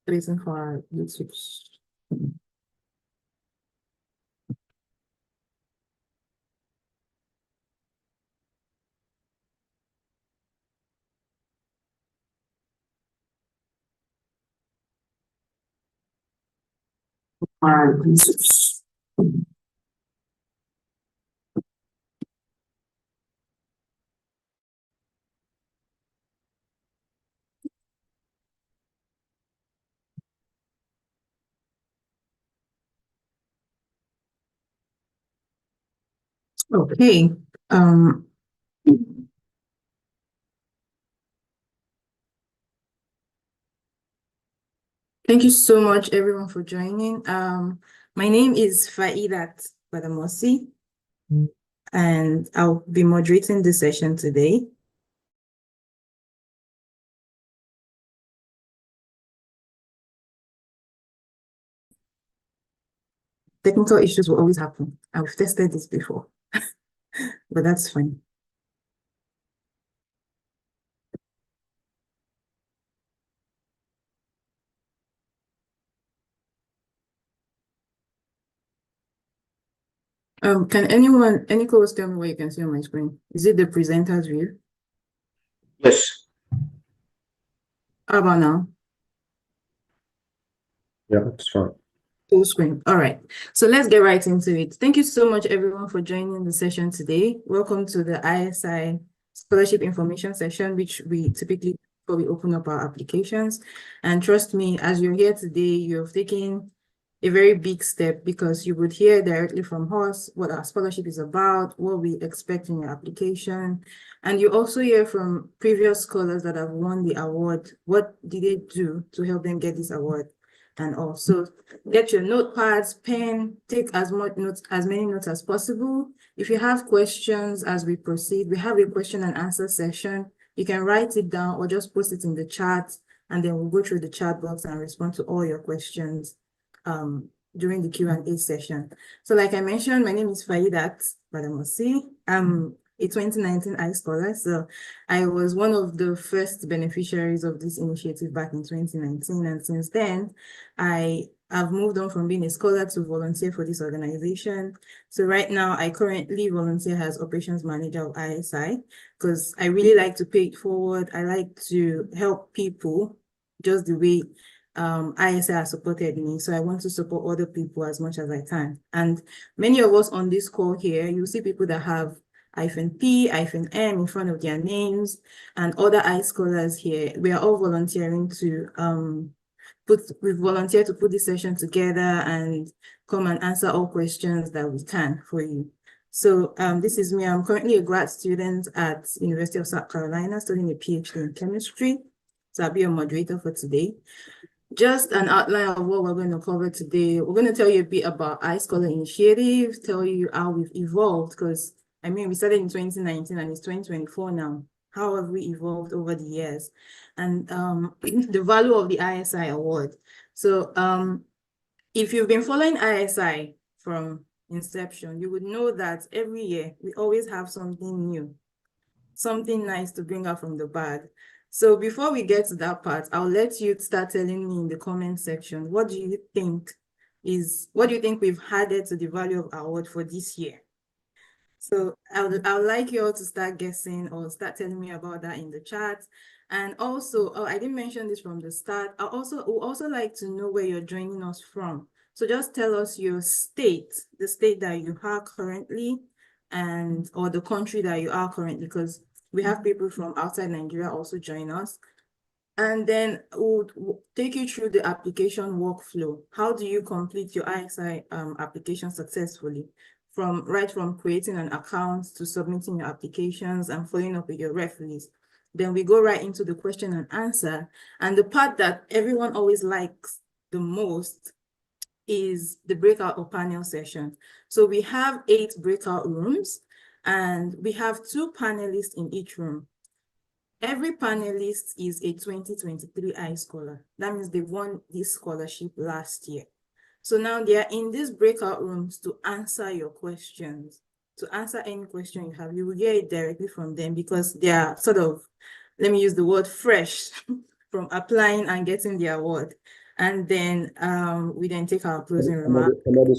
Waiting for our YouTube. Our YouTube. Okay. Thank you so much, everyone, for joining. My name is Faidat Badamosi, and I'll be moderating this session today. Technical issues will always happen. I've tested this before, but that's fine. Can any close tell me what you can see on my screen? Is it the presenter's view? Yes. How about now? Yeah, it's fine. Full screen. All right. So let's get right into it. Thank you so much, everyone, for joining the session today. Welcome to the iSI Scholarship Information session, which we typically do before we open up our applications. And trust me, as you're here today, you've taken a very big step because you would hear directly from us what our scholarship is about, what we expect in your application. And you also hear from previous scholars that have won the award. What did they do to help them get this award? And also get your notepads, pen, take as many notes as possible. If you have questions as we proceed, we have a question and answer session. You can write it down or just post it in the chat, and then we'll go through the chat box and respond to all your questions during the Q&A session. So like I mentioned, my name is Faidat Badamosi. I'm a 2019 iScholar. So I was one of the first beneficiaries of this initiative back in 2019. And since then, I have moved on from being a scholar to volunteer for this organization. So right now, I currently volunteer as operations manager of iSI because I really like to pay it forward. I like to help people just the way iSI has supported me. So I want to support other people as much as I can. And many of us on this call here, you see people that have -P, -M in front of their names, and other iScholars here. We are all volunteering to we've volunteered to put this session together and come and answer all questions that we can for you. So this is me. I'm currently a grad student at University of South Carolina, studying a PhD in chemistry. So I'll be a moderator for today. Just an outline of what we're going to cover today. We're going to tell you a bit about iScholar Initiative, tell you how we've evolved, because I mean, we started in 2019 and it's 2024 now. How have we evolved over the years? And the value of the iSI award. So if you've been following iSI from inception, you would know that every year we always have something new, something nice to bring out from the bag. So before we get to that part, I'll let you start telling me in the comment section, what do you think we've added to the value of our award for this year? So I would like you all to start guessing or start telling me about that in the chat. And also, I didn't mention this from the start. I would also like to know where you're joining us from. So just tell us your state, the state that you are currently, or the country that you are currently, because we have people from outside Nigeria also join us. And then we'll take you through the application workflow. How do you complete your iSI application successfully? Right from creating an account to submitting your applications and following up with your referees. Then we go right into the question and answer. And the part that everyone always likes the most is the breakout or panel session. So we have 8 breakout rooms and we have 2 panelists in each room. Every panelist is a 2023 iScholar. That means they won this scholarship last year. So now they are in these breakout rooms to answer your questions, to answer any question you have. You will get it directly from them because they are sort of, let me use the word fresh from applying and getting the award. and then we then take our closing remarks.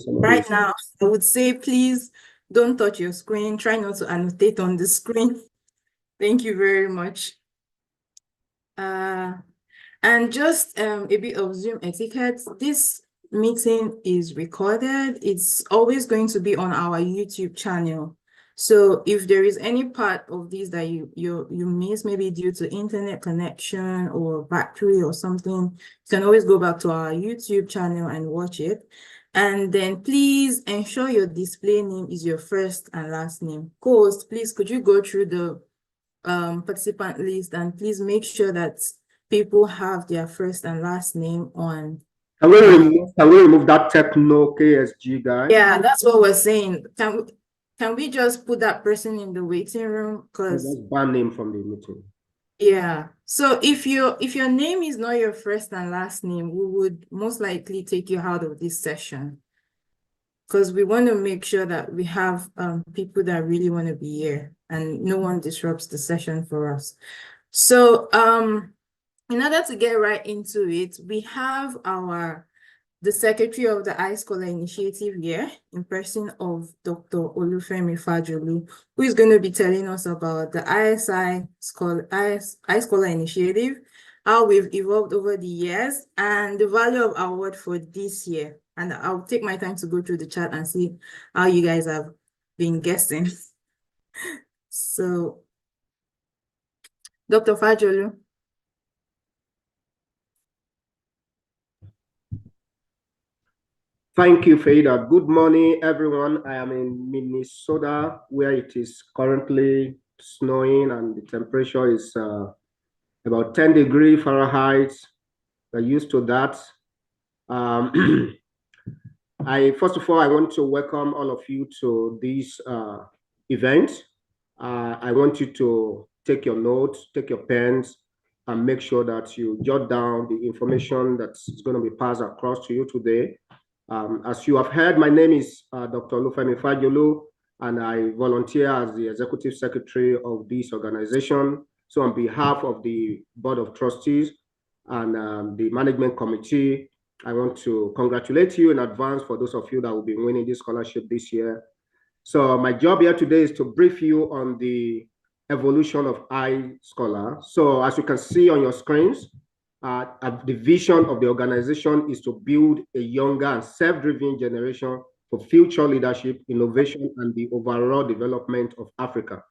Right now, I would say please don't touch your screen. Try not to annotate on the screen. Thank you very much. And just a bit of Zoom etiquette. This meeting is recorded. It's always going to be on our YouTube channel. So if there is any part of this that you miss, maybe due to internet connection or battery or something, you can always go back to our YouTube channel and watch it. And then please ensure your display name is your first and last name. Host, please could you go through the participant list and please make sure that people have their first and last name on. Can we remove that techno KSG guy? Yeah, that's what we're saying. Can we just put that person in the waiting room? Because that's ban name from the meeting. Yeah. So if your name is not your first and last name, we would most likely take you out of this session. Because we want to make sure that we have people that really want to be here and no one disrupts the session for us. So in order to get right into it, we have the secretary of the iScholar Initiative here in person of Dr. Olufemi Fajolu, who is going to be telling us about the iScholar Initiative, how we've evolved over the years, and the value of our award for this year. And I'll take my time to go through the chat and see how you guys have been guessing. So, Dr. Fajolu. Thank you, Faida. Good morning, everyone. I am in Minnesota, where it is currently snowing and the temperature is about 10 degrees Fahrenheit. We're used to that. First of all, I want to welcome all of you to this event. I want you to take your notes, take your pens, and make sure that you jot down the information that's going to be passed across to you today. As you have heard, my name is Dr. Olufemi Fajolu, and I volunteer as the Executive Secretary of this organization. So on behalf of the Board of Trustees and the Management Committee, I want to congratulate you in advance for those of you that will be winning this scholarship this year. So my job here today is to brief you on the evolution of iScholar. So as you can see on your screens, the vision of the organization is to build a younger and self-driven generation for future leadership, innovation, and the overall development of Africa.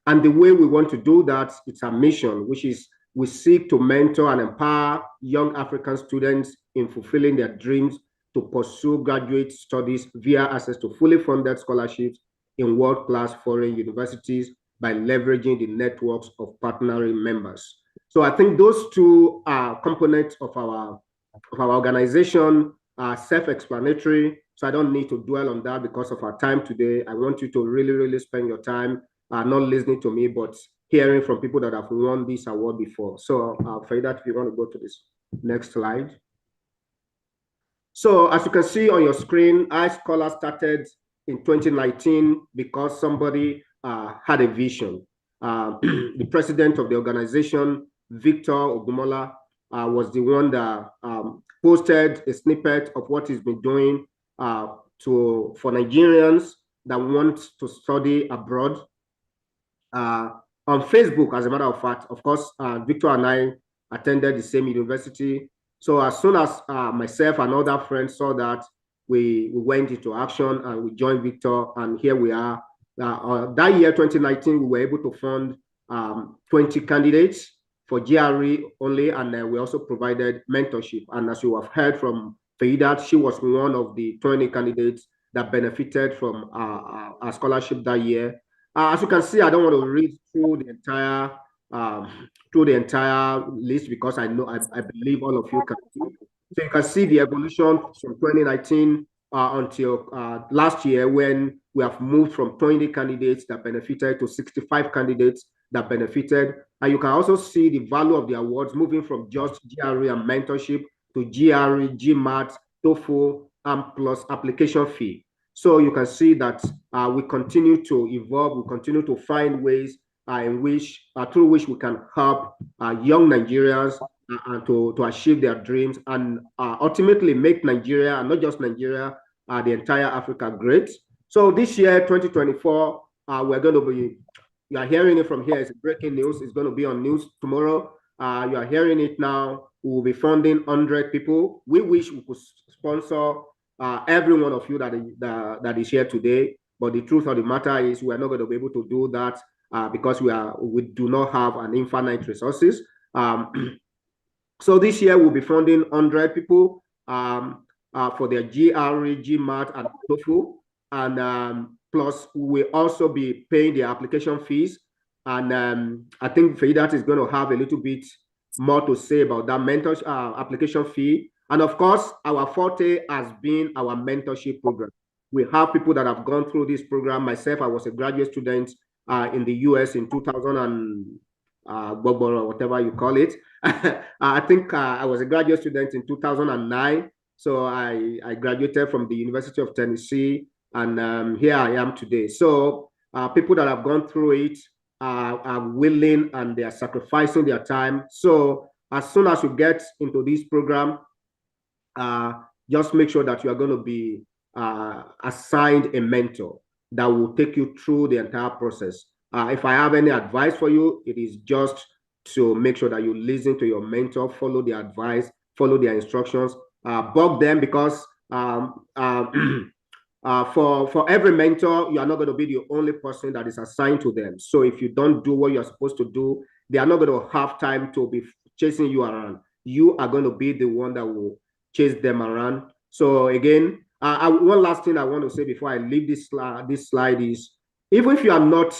And the way we want to do that, it's our mission, which is we seek to mentor and empower young African students in fulfilling their dreams to pursue graduate studies via access to fully funded scholarships in world-class foreign universities by leveraging the networks of partnering members. So I think those two components of our organization are self-explanatory. So I don't need to dwell on that because of our time today. I want you to really, really spend your time not listening to me, but hearing from people that have won this award before. So Faida, if you want to go to this next slide. So as you can see on your screen, iScholar started in 2019 because somebody had a vision. The president of the organization, Victor Ogumola, was the one that posted a snippet of what he's been doing for Nigerians that want to study abroad. On Facebook, as a matter of fact, of course, Victor and I attended the same university. So as soon as myself and other friends saw that, we went into action and we joined Victor, and here we are. That year, 2019, we were able to fund 20 candidates for GRE only, and we also provided mentorship. And as you have heard from Faida, she was one of the 20 candidates that benefited from our scholarship that year. As you can see, I don't want to read through the entire list because I believe all of you can see. So you can see the evolution from 2019 until last year, when we have moved from 20 candidates that benefited to 65 candidates that benefited. And you can also see the value of the awards moving from just GRE and mentorship to GRE, GMAT, TOEFL, and plus application fee. So you can see that we continue to evolve, we continue to find ways through which we can help young Nigerians and to achieve their dreams and ultimately make Nigeria, and not just Nigeria, the entire Africa great. So this year, 2024, we're going to be, you are hearing it from here, it's breaking news, it's going to be on news tomorrow. You are hearing it now. We will be funding 100 people. We wish we could sponsor every one of you that is here today. But the truth of the matter is we are not going to be able to do that because we do not have an infinite resources. So this year we'll be funding 100 people for their GRE, GMAT, and TOEFL. And plus we will also be paying their application fees. And I think Faidat is going to have a little bit more to say about that mentorship application fee. And of course, our forte has been our mentorship program. We have people that have gone through this program. Myself, I was a graduate student in the US in 2000 and or whatever you call it. I think I was a graduate student in 2009. So I graduated from the University of Tennessee, and here I am today. So people that have gone through it are willing and they are sacrificing their time. So as soon as you get into this program, just make sure that you are going to be assigned a mentor that will take you through the entire process. If I have any advice for you, it is just to make sure that you listen to your mentor, follow their advice, follow their instructions, bug them, because for every mentor, you are not going to be the only person that is assigned to them. So if you don't do what you're supposed to do, they are not going to have time to be chasing you around. You are going to be the one that will chase them around. So again, one last thing I want to say before I leave this slide is, even if you are not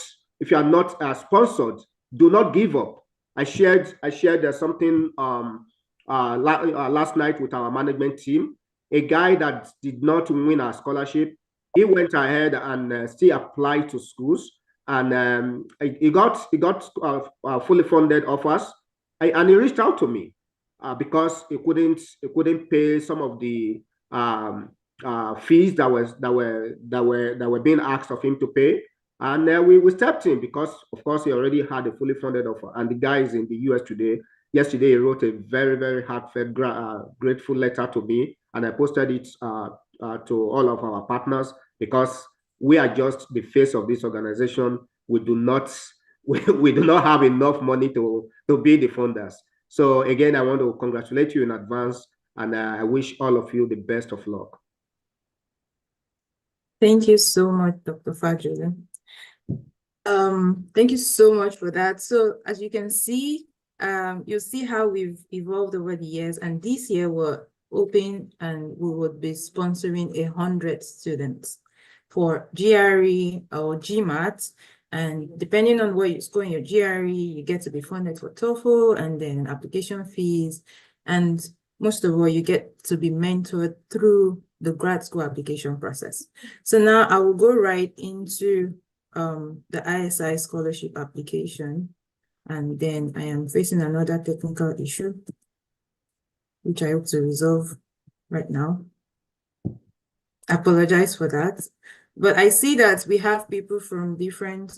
sponsored, do not give up. I shared something last night with our management team. A guy that did not win our scholarship, he went ahead and still applied to schools, and he got fully funded offers, and he reached out to me because he couldn't pay some of the fees that were being asked of him to pay. And we stepped in because, of course, he already had a fully funded offer. And the guy is in the US today. Yesterday, he wrote a very, very heartfelt, grateful letter to me. And I posted it to all of our partners, because we are just the face of this organization. We do not have enough money to be the funders. So again, I want to congratulate you in advance, and I wish all of you the best of luck. Thank you so much, Dr. Fajoli. Thank you so much for that. So as you can see, you'll see how we've evolved over the years, and this year we're open and we would be sponsoring 100 students for GRE or GMAT, and depending on where you score in your GRE, you get to be funded for TOEFL and then application fees, and most of all, you get to be mentored through the grad school application process. So now I will go right into the iSI scholarship application, and then I am facing another technical issue, which I hope to resolve right now. I apologize for that, but I see that we have people from different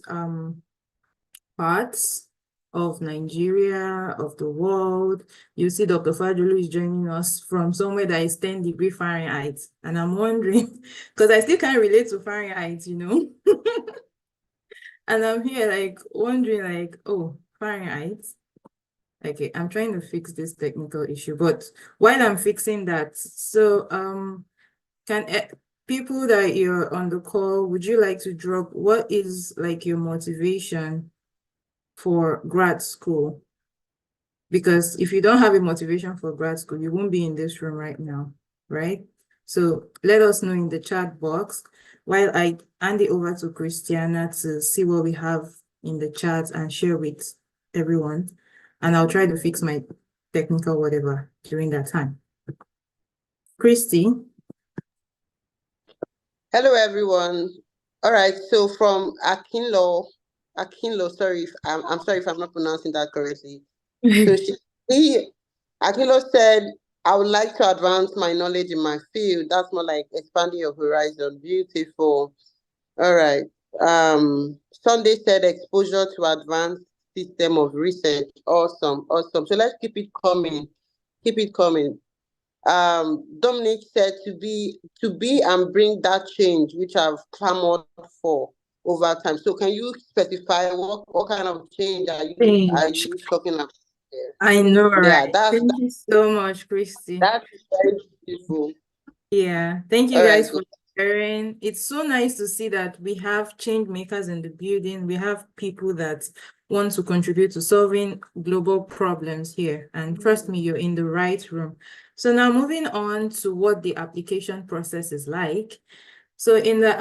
parts of Nigeria, of the world. You see Dr. Fajolu is joining us from somewhere that is 10 degrees Fahrenheit, and I'm wondering, because I still can't relate to Fahrenheit, you know? And I'm here like wondering like, oh, Fahrenheit. Okay, I'm trying to fix this technical issue, but while I'm fixing that, so can people that you're on the call, would you like to drop what is like your motivation for grad school? Because if you don't have a motivation for grad school, you won't be in this room right now, right? So let us know in the chat box while I hand it over to Christiana to see what we have in the chat and share with everyone. And I'll try to fix my technical whatever during that time. Christy. Hello, everyone. All right, so from Akinlo, sorry, I'm sorry if I'm not pronouncing that correctly. So Akinlo said, I would like to advance my knowledge in my field. That's more like expanding your horizon. Beautiful. All right. Sunday said exposure to advanced system of research. Awesome. So let's keep it coming. Dominic said to be and bring that change which I've clamored for over time. So can you specify what kind of change are Change. you talking about? I know, Yeah, right? Thank you so much, Christy. that's very beautiful. Yeah, thank you All right, guys for sharing. It's so nice to see that we have change makers in the building. We have people that want to contribute to solving global problems here. And trust me, you're in the right room. So now moving on to what the application process is like. So in the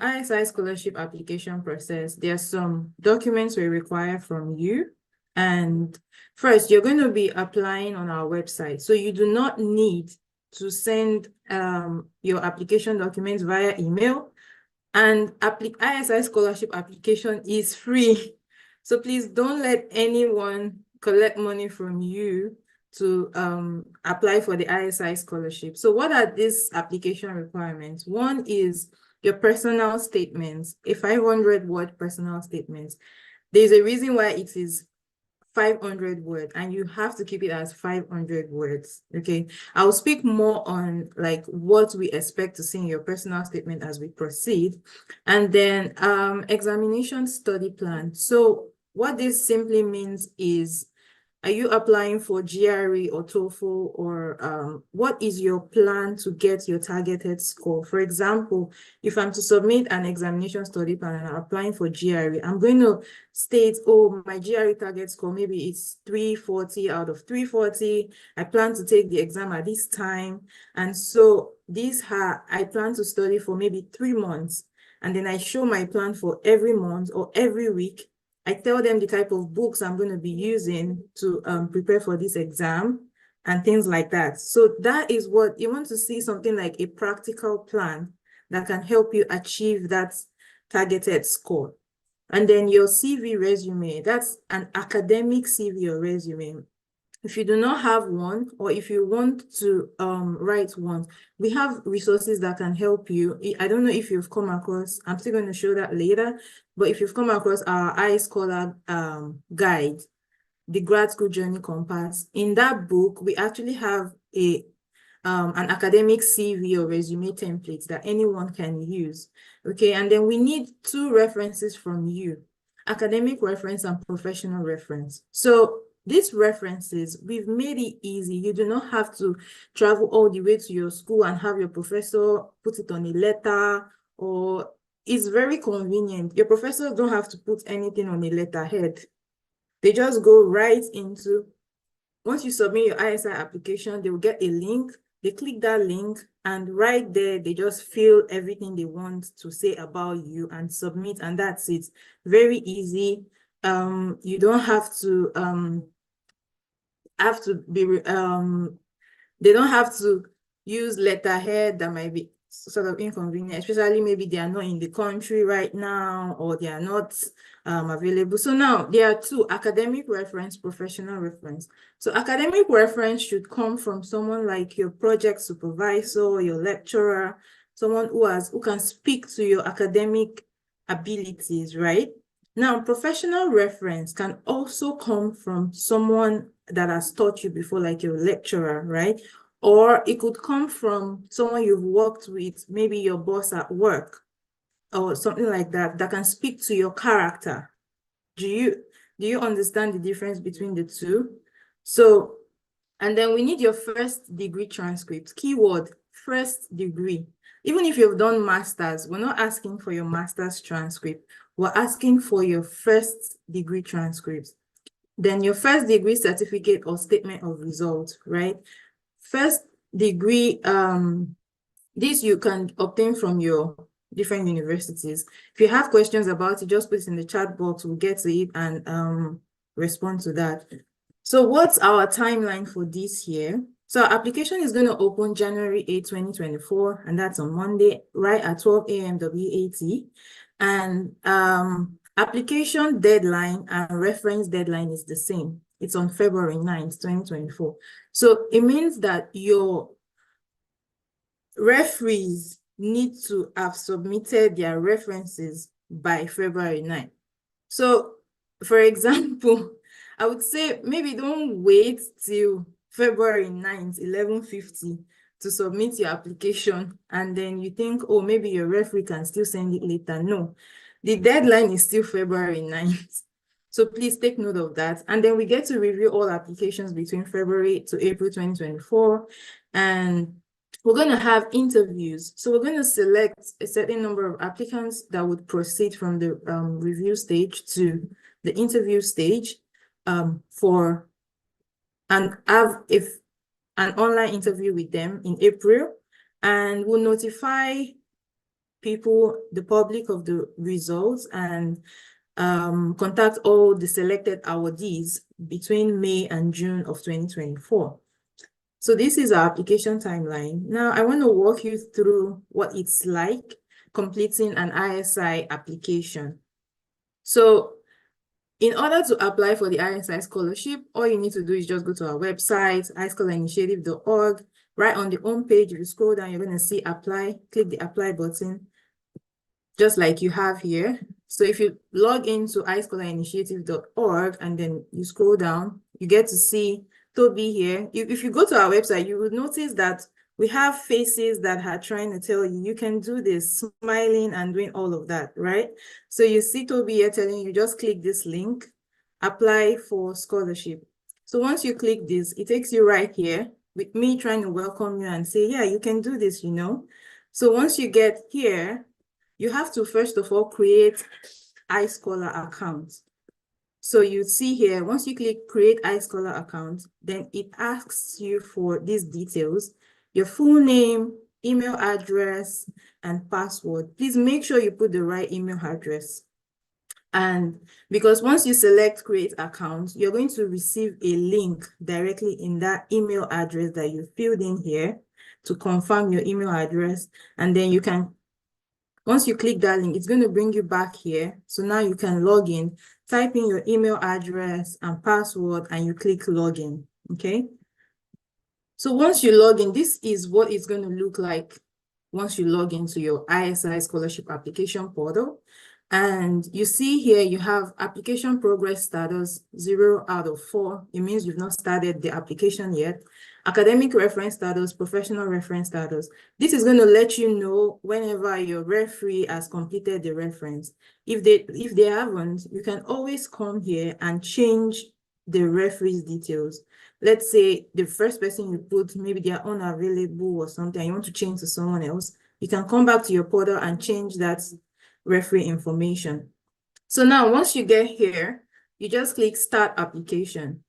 iSI scholarship application process, there are some documents we require from you. And first, you're going to be applying on our website. So you do not need to send your application documents via email. And iSI scholarship application is free. So please don't let anyone collect money from you to apply for the iSI scholarship. So what are these application requirements? One is your personal statements, a 500-word personal statement. There's a reason why it is 500 words, and you have to keep it as 500 words. Okay, I'll speak more on like what we expect to see in your personal statement as we proceed. And then examination study plan. So what this simply means is, are you applying for GRE or TOEFL, or what is your plan to get your targeted score? For example, if I'm to submit an examination study plan and I'm applying for GRE, I'm going to state, oh, my GRE target score, maybe it's 340 out of 340. I plan to take the exam at this time. And so I plan to study for maybe 3 months. And then I show my plan for every month or every week. I tell them the type of books I'm going to be using to prepare for this exam and things like that. So that is what you want to see, something like a practical plan that can help you achieve that targeted score. And then your CV resume, that's an academic CV or resume. If you do not have one, or if you want to write one, we have resources that can help you. I don't know if you've come across, I'm still going to show that later, but if you've come across our iScholar guide, the Grad School Journey Compass, in that book, we actually have an academic CV or resume template that anyone can use. Okay, and then we need 2 references from you, academic reference and professional reference. So these references, we've made it easy. You do not have to travel all the way to your school and have your professor put it on a letter, or it's very convenient. Your professors don't have to put anything on a letterhead. They just go right into, once you submit your iSI application, they will get a link. They click that link, and right there, they just fill everything they want to say about you and submit, and that's it. Very easy. You don't have to be they don't have to use letterhead that might be sort of inconvenient, especially maybe they are not in the country right now, or they are not available. So now there are 2: academic reference, professional reference. So academic reference should come from someone like your project supervisor, your lecturer, someone who can speak to your academic abilities, right? Now, professional reference can also come from someone that has taught you before, like your lecturer, right? Or it could come from someone you've worked with, maybe your boss at work or something like that, that can speak to your character. Do you understand the difference between the 2? So, and then we need your first degree transcript. Keyword, first degree. Even if you've done masters, we're not asking for your master's transcript. We're asking for your first degree transcript. Then your first degree certificate or statement of results, right? First degree, this you can obtain from your different universities. If you have questions about it, just put it in the chat box. We'll get to it and respond to that. So what's our timeline for this year? So our application is going to open January 8, 2024, and that's on Monday, right at 12 a.m. WAT. And application deadline and reference deadline is the same. It's on February 9th, 2024. So it means that your referees need to have submitted their references by February 9th. So for example, I would say maybe don't wait till February 9th, 11:50 to submit your application, and then you think, oh, maybe your referee can still send it later. No, the deadline is still February 9th. So please take note of that. And then we get to review all applications between February to April 2024. And we're going to have interviews. So we're going to select a certain number of applicants that would proceed from the review stage to the interview stage for and have if an online interview with them in April, and we'll notify people, the public, of the results, and contact all the selected awardees between May and June of 2024. So this is our application timeline. Now I want to walk you through what it's like completing an iSI application. So in order to apply for the iSI scholarship, all you need to do is just go to our website, ischolarinitiative.org. Right on the home page, if you scroll down, you're going to see apply. Click the apply button, just like you have here. So if you log into ischolarinitiative.org and then you scroll down, you get to see Toby here. If you go to our website, you would notice that we have faces that are trying to tell you, you can do this, smiling and doing all of that, right? So you see Toby here telling you, just click this link, apply for scholarship. So once you click this, it takes you right here with me trying to welcome you and say, yeah, you can do this, you know? So once you get here, you have to first of all create iScholar account. So you see here, once you click create iScholar account, then it asks you for these details, your full name, email address, and password. Please make sure you put the right email address. And because once you select create account, you're going to receive a link directly in that email address that you filled in here to confirm your email address. And then you can, once you click that link, it's going to bring you back here. So now you can log in, type in your email address and password, and you click login, okay? So once you log in, this is what it's going to look like once you log into your iSI scholarship application portal. And you see here, you have application progress status 0 out of 4. It means you've not started the application yet. Academic reference status, professional reference status. This is going to let you know whenever your referee has completed the reference. If they haven't, you can always come here and change the referee's details. Let's say the first person you put, maybe they are unavailable or something, and you want to change to someone else. You can come back to your portal and change that referee information. So now once you get here, you just click start application.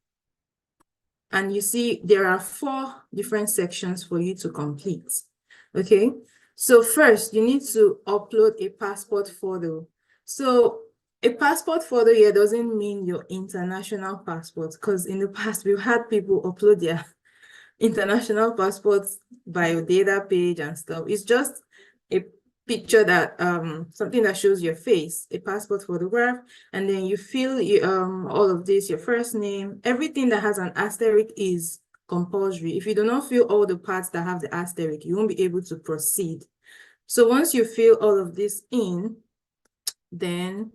And you see there are 4 different sections for you to complete. Okay, so first you need to upload a passport photo. So a passport photo here doesn't mean your international passport, because in the past we've had people upload their international passports by your data page and stuff. It's just a picture that something that shows your face, a passport photograph, and then you fill all of this, your first name, everything that has an asterisk is compulsory. If you do not fill all the parts that have the asterisk, you won't be able to proceed. So once you fill all of this in, then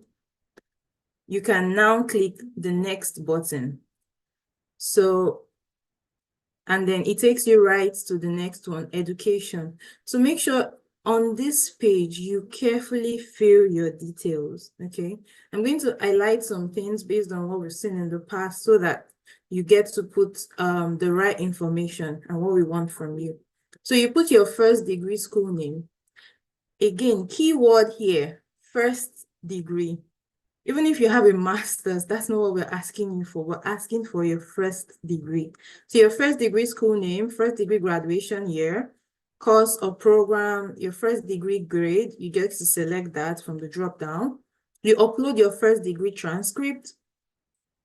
you can now click the next button. So, and then it takes you right to the next one, education. So make sure on this page, you carefully fill your details, okay? I'm going to highlight some things based on what we've seen in the past so that you get to put the right information and what we want from you. So you put your first degree school name. Again, keyword here, first degree. Even if you have a master's, that's not what we're asking you for. We're asking for your first degree. So your first degree school name, first degree graduation year, course or program, your first degree grade, you get to select that from the drop down. You upload your first degree transcript,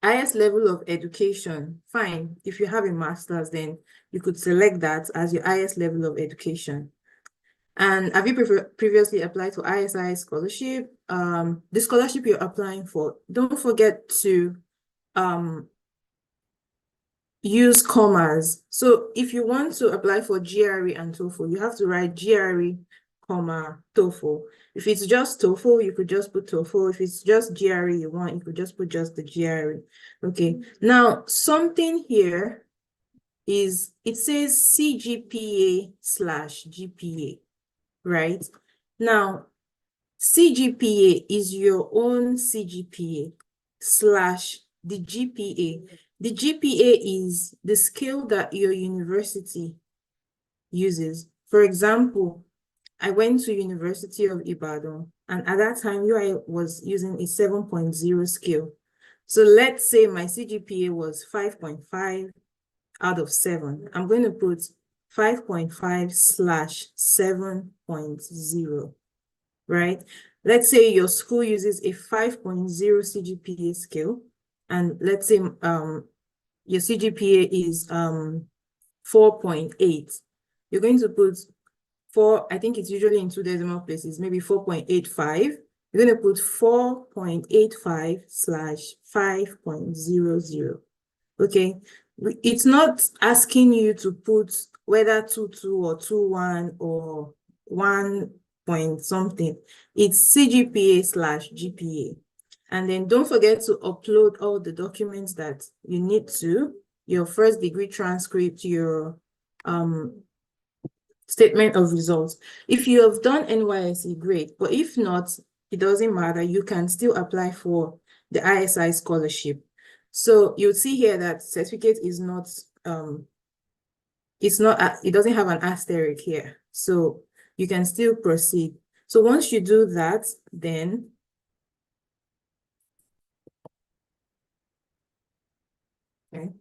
highest level of education, fine. If you have a master's, then you could select that as your highest level of education. And have you previously applied for iSI scholarship? The scholarship you're applying for, don't forget to use commas. So if you want to apply for GRE and TOEFL, you have to write GRE, comma, TOEFL. If it's just TOEFL, you could just put TOEFL. If it's just GRE you want, you could just put just the GRE. Okay, now something here is, it says CGPA/GPA, right? Now, CGPA is your own CGPA slash the GPA. The GPA is the scale that your university uses. For example, I went to University of Ibadan, and at that time, UI was using a 7.0 scale. So let's say my CGPA was 5.5 out of 7. I'm going to put 5.5/7.0, right? Let's say your school uses a 5.0 CGPA scale, and let's say your CGPA is 4.8. You're going to put 4, I think it's usually in 2 decimal places, maybe 4.85. You're going to put 4.85/5.00. Okay, it's not asking you to put whether 2.2 or 2.1 or 1 point something. It's CGPA/GPA. And then don't forget to upload all the documents that you need to, your first degree transcript, your statement of results. If you have done NYSC, great. But if not, it doesn't matter. You can still apply for the iSI scholarship. So you'll see here that certificate is not, it doesn't have an asterisk here. So you can still proceed. So once you do that, then okay.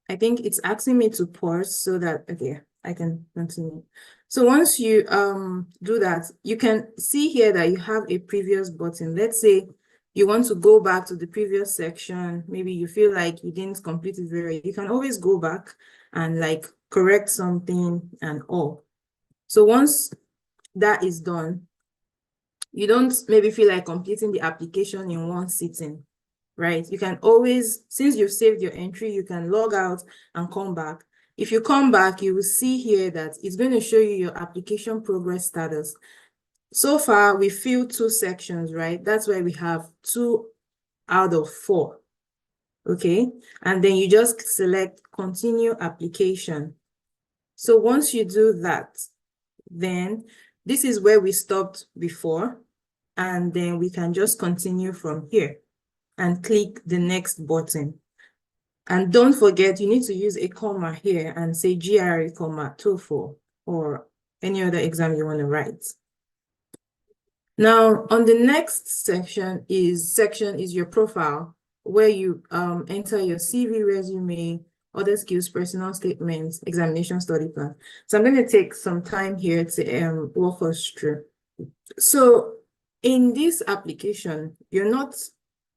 I think it's asking me to pause so that, okay, I can continue. So once you do that, you can see here that you have a previous button. Let's say you want to go back to the previous section. Maybe you feel like you didn't complete it very, you can always go back and like correct something and all. So once that is done, you don't maybe feel like completing the application in one sitting, right? You can always, since you've saved your entry, you can log out and come back. If you come back, you will see here that it's going to show you your application progress status. So far, we filled 2 sections, right? That's why we have 2 out of 4. Okay, and then you just select continue application. So once you do that, then this is where we stopped before, and then we can just continue from here and click the next button. And don't forget, you need to use a comma here and say GRE, TOEFL, or any other exam you want to write. Now, on the next section is your profile, where you enter your CV, resume, other skills, personal statements, examination study plan. So I'm going to take some time here to walk us through. So in this application, you're not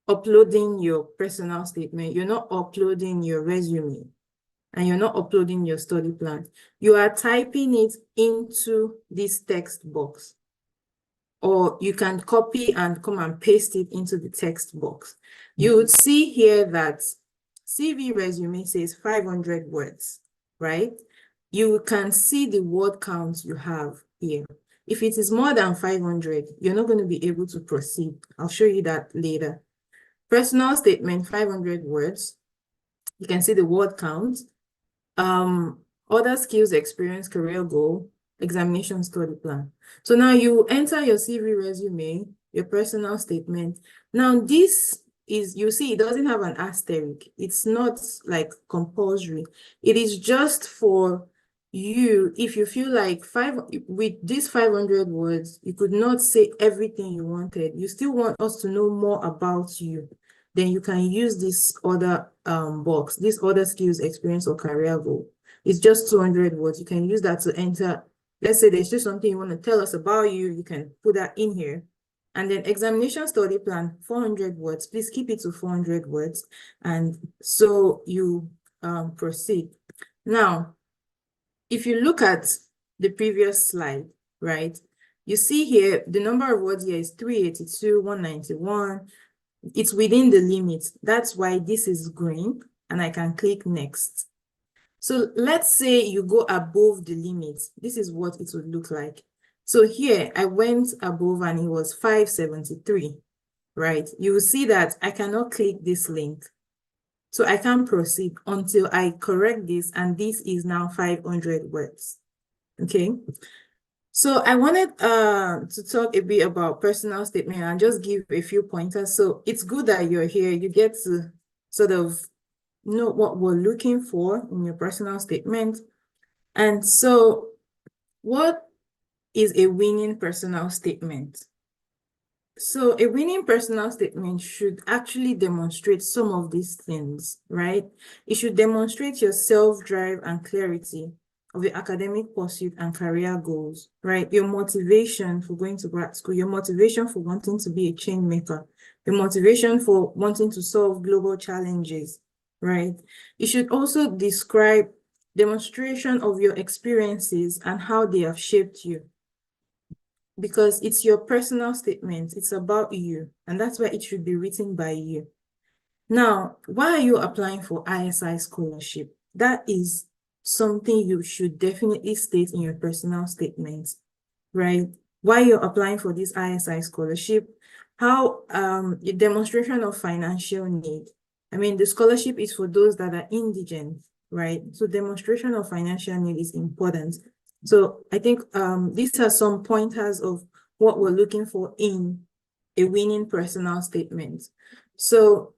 uploading your personal statement, you're not uploading your resume, and you're not uploading your study plan. You are typing it into this text box, or you can copy and come and paste it into the text box. You would see here that CV resume says 500 words, right? You can see the word count you have here. If it is more than 500, you're not going to be able to proceed. I'll show you that later. Personal statement, 500 words. You can see the word count. Other skills, experience, career goal, examination study plan. So now you enter your CV resume, your personal statement. Now this is, you see, it doesn't have an asterisk. It's not like compulsory. It is just for you, if you feel like with these 500 words, you could not say everything you wanted. You still want us to know more about you. Then you can use this other box, this other skills, experience, or career goal. It's just 200 words. You can use that to enter. Let's say there's just something you want to tell us about you. You can put that in here. And then examination study plan, 400 words. Please keep it to 400 words. And so you proceed. Now, if you look at the previous slide, right, you see here, the number of words here is 382, 191. It's within the limit. That's why this is green, and I can click next. So let's say you go above the limit. This is what it would look like. So here I went above and it was 573, right? You will see that I cannot click this link. So I can't proceed until I correct this, and this is now 500 words. Okay. So I wanted to talk a bit about personal statement and just give a few pointers. So it's good that you're here. You get to sort of know what we're looking for in your personal statement. And so what is a winning personal statement? So a winning personal statement should actually demonstrate some of these things, right? It should demonstrate your self-drive and clarity of your academic pursuit and career goals, right? Your motivation for going to grad school, your motivation for wanting to be a change maker, your motivation for wanting to solve global challenges, right? It should also describe demonstration of your experiences and how they have shaped you, because it's your personal statement. It's about you, and that's why it should be written by you. Now, why are you applying for iSI scholarship? That is something you should definitely state in your personal statement, right? Why you're applying for this iSI scholarship, how a demonstration of financial need. I mean, the scholarship is for those that are indigent, right? So demonstration of financial need is important. So I think these are some pointers of what we're looking for in a winning personal statement. So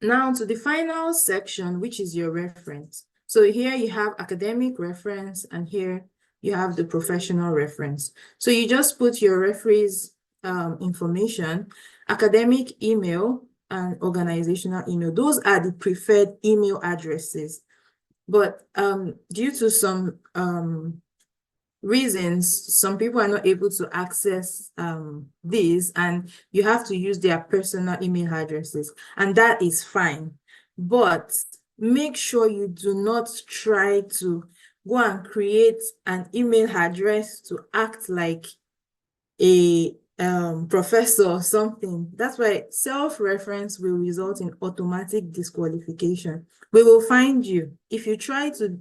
now to the final section, which is your reference. So here you have academic reference, and here you have the professional reference. So you just put your referee's information, academic email, and organizational email. Those are the preferred email addresses. But due to some reasons, some people are not able to access these, and you have to use their personal email addresses, and that is fine. But make sure you do not try to go and create an email address to act like a professor or something. That's why self-reference will result in automatic disqualification. We will find you if you try to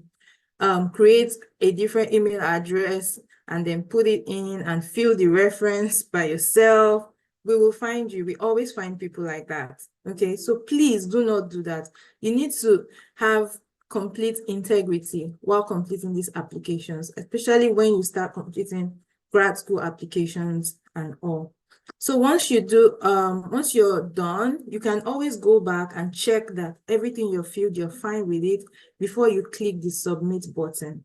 create a different email address and then put it in and fill the reference by yourself. We will find you. We always find people like that. Okay, so please do not do that. You need to have complete integrity while completing these applications, especially when you start completing grad school applications and all. So once you're done, you can always go back and check that everything you filled, you're fine with it before you click the submit button.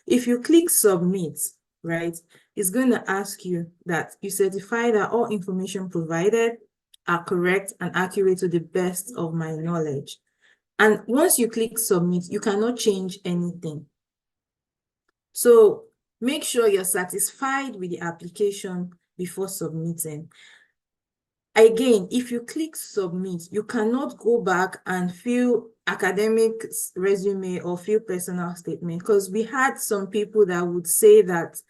If you click submit, right, it's going to ask you that you certify that all information provided are correct and accurate to the best of my knowledge. And once you click submit, you cannot change anything. So make sure you're satisfied with the application before submitting. Again, if you click submit, you cannot go back and fill academic resume or fill personal statement, because we had some people that would say that,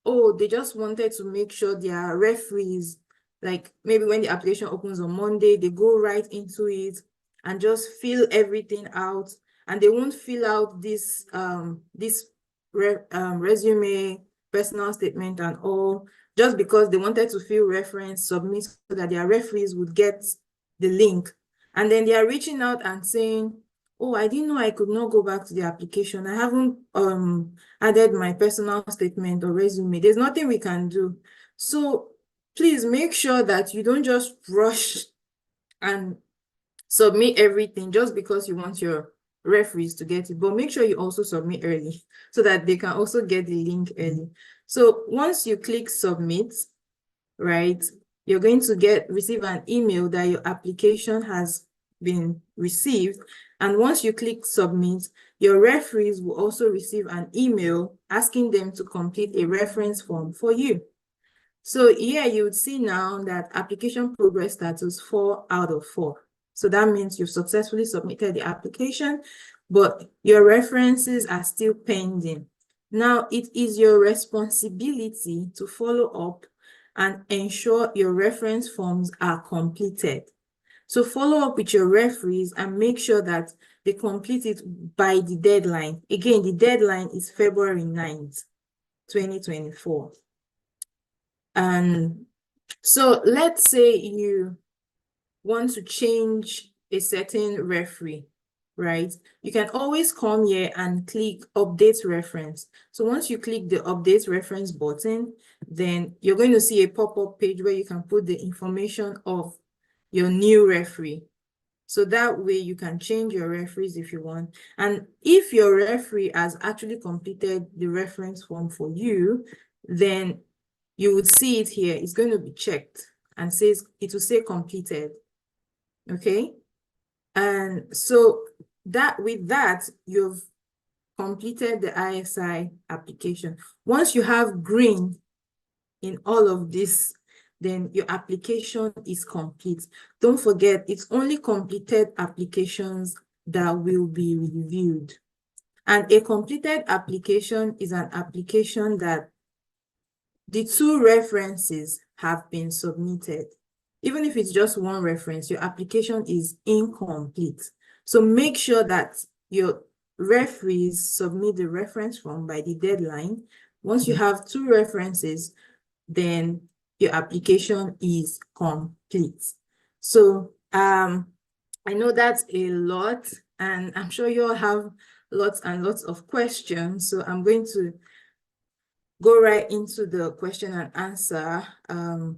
oh, they just wanted to make sure their referees, like maybe when the application opens on Monday, they go right into it and just fill everything out, and they won't fill out this resume, personal statement and all, just because they wanted to fill reference, submit so that their referees would get the link. And then they are reaching out and saying, oh, I didn't know I could not go back to the application. I haven't added my personal statement or resume. There's nothing we can do. So please make sure that you don't just rush and submit everything just because you want your referees to get it, but make sure you also submit early so that they can also get the link early. So once you click submit, right, you're going to receive an email that your application has been received. And once you click submit, your referees will also receive an email asking them to complete a reference form for you. So here you would see now that application progress status 4 out of 4. So that means you've successfully submitted the application, but your references are still pending. Now it is your responsibility to follow up and ensure your reference forms are completed. So follow up with your referees and make sure that they complete it by the deadline. Again, the deadline is February 9th, 2024. And so let's say you want to change a certain referee, right? You can always come here and click update reference. So once you click the update reference button, then you're going to see a pop-up page where you can put the information of your new referee. So that way you can change your referees if you want. And if your referee has actually completed the reference form for you, then you would see it here. It's going to be checked and it will say completed. Okay. And so with that, you've completed the iSI application. Once you have green in all of this, then your application is complete. Don't forget, it's only completed applications that will be reviewed. And a completed application is an application that the 2 references have been submitted. Even if it's just 1 reference, your application is incomplete. So make sure that your referees submit the reference form by the deadline. Once you have 2 references, then your application is complete. So I know that's a lot, and I'm sure you all have lots and lots of questions. So I'm going to go right into the question and answer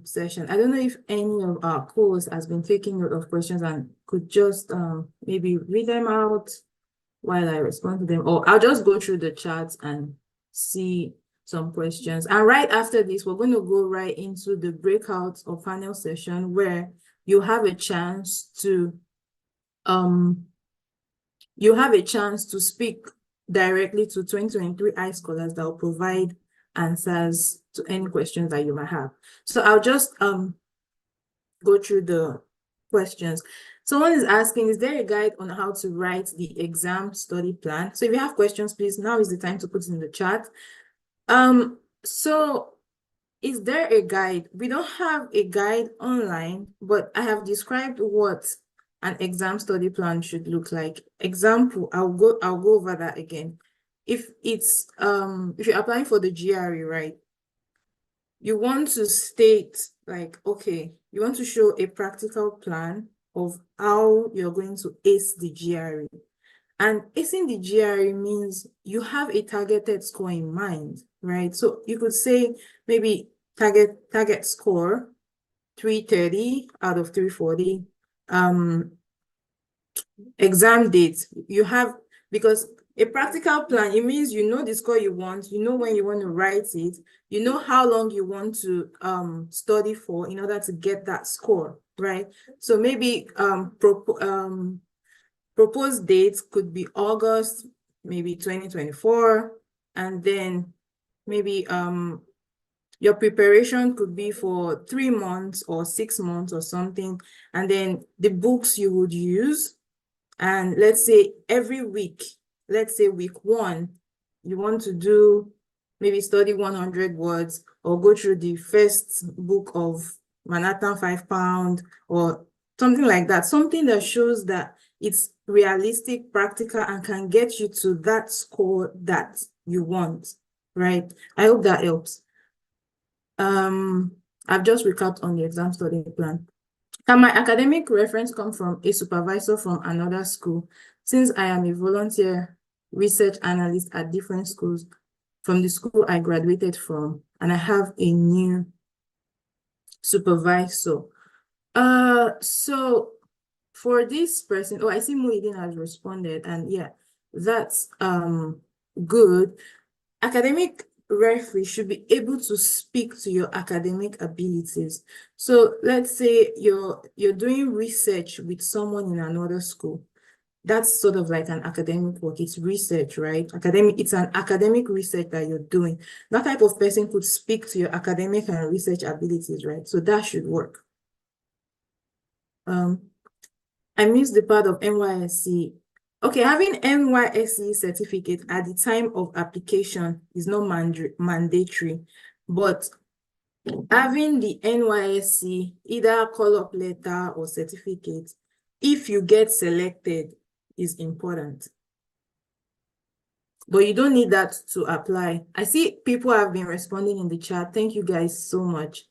session. I don't know if any of our co-hosts has been taking note of questions and could just maybe read them out while I respond to them, or I'll just go through the chat and see some questions. And right after this, we're going to go right into the breakout or panel session where you have a chance to speak directly to 2023 iScholars that will provide answers to any questions that you might have. So I'll just go through the questions. Someone is asking, is there a guide on how to write the exam study plan? So if you have questions, please, now is the time to put it in the chat. So is there a guide? We don't have a guide online, but I have described what an exam study plan should look like. Example, I'll go over that again. If you're applying for the GRE, right? You want to state like, okay, you want to show a practical plan of how you're going to ace the GRE. And acing the GRE means you have a targeted score in mind, right? So you could say maybe target score 330 out of 340. Exam date, you have, because a practical plan, it means you know the score you want, you know when you want to write it, you know how long you want to study for in order to get that score, right? So maybe proposed dates could be August, maybe 2024, and then maybe your preparation could be for 3 months or 6 months or something, and then the books you would use. And let's say every week, let's say week 1, you want to do maybe study 100 words or go through the first book of Manhattan 5 Pound or something like that. Something that shows that it's realistic, practical, and can get you to that score that you want, right? I hope that helps. I've just recapped on the exam study plan. Can my academic reference come from a supervisor from another school? Since I am a volunteer research analyst at different schools from the school I graduated from, and I have a new supervisor. So for this person, I see Muhyiddin has responded, and yeah, that's good. Academic referee should be able to speak to your academic abilities. So let's say you're doing research with someone in another school. That's sort of like an academic work. It's research, right? It's an academic research that you're doing. That type of person could speak to your academic and research abilities, right? So that should work. I missed the part of NYSC. Okay, having NYSC certificate at the time of application is not mandatory, but having the NYSC, either call-up letter or certificate, if you get selected, is important. But you don't need that to apply. I see people have been responding in the chat. Thank you guys so much.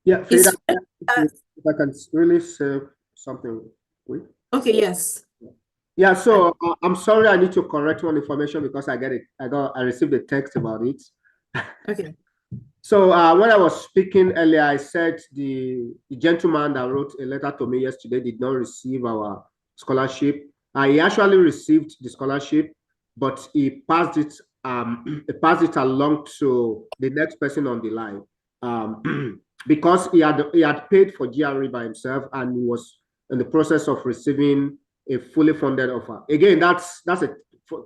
Yeah, Is Frida, if I can really say something quick. okay, yes. Yeah, so I'm sorry, I need to correct one information because I received a text about it. Okay. So when I was speaking earlier, I said the gentleman that wrote a letter to me yesterday did not receive our scholarship. He actually received the scholarship, but he passed it he passed it along to the next person on the line, because he had paid for GRE by himself and he was in the process of receiving a fully funded offer. Again, that's a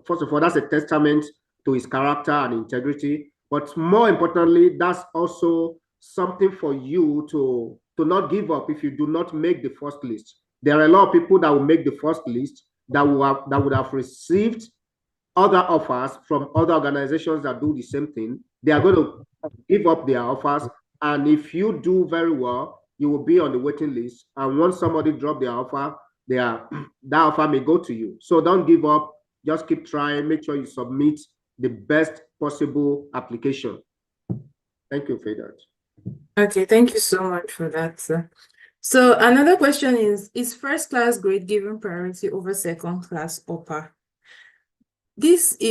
first of all, that's a testament to his character and integrity. But more importantly, that's also something for you to not give up if you do not make the first list. There are a lot of people that will make the first list that would have received other offers from other organizations that do the same thing. They are going to give up their offers. And if you do very well, you will be on the waiting list. And once somebody drop their offer, that offer may go to you. So don't give up. Just keep trying. Make sure you submit the best possible application. Thank you for that. Okay, thank you so much for that, sir. So another question is first class grade given priority over second class upper? It's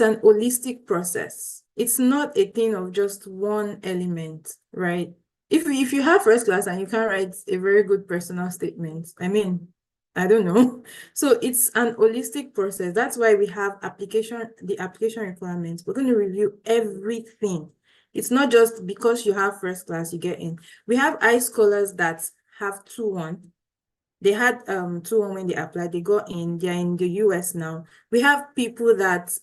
an holistic process. It's not a thing of just one element, right? If you have first class and you can write a very good personal statement, I mean, I don't know. So it's an holistic process. That's why we have the application requirements. We're going to review everything. It's not just because you have first class, you get in. We have scholars that have 2-1. They had 2-1 when they applied. They got in. They're in the US now. We have people that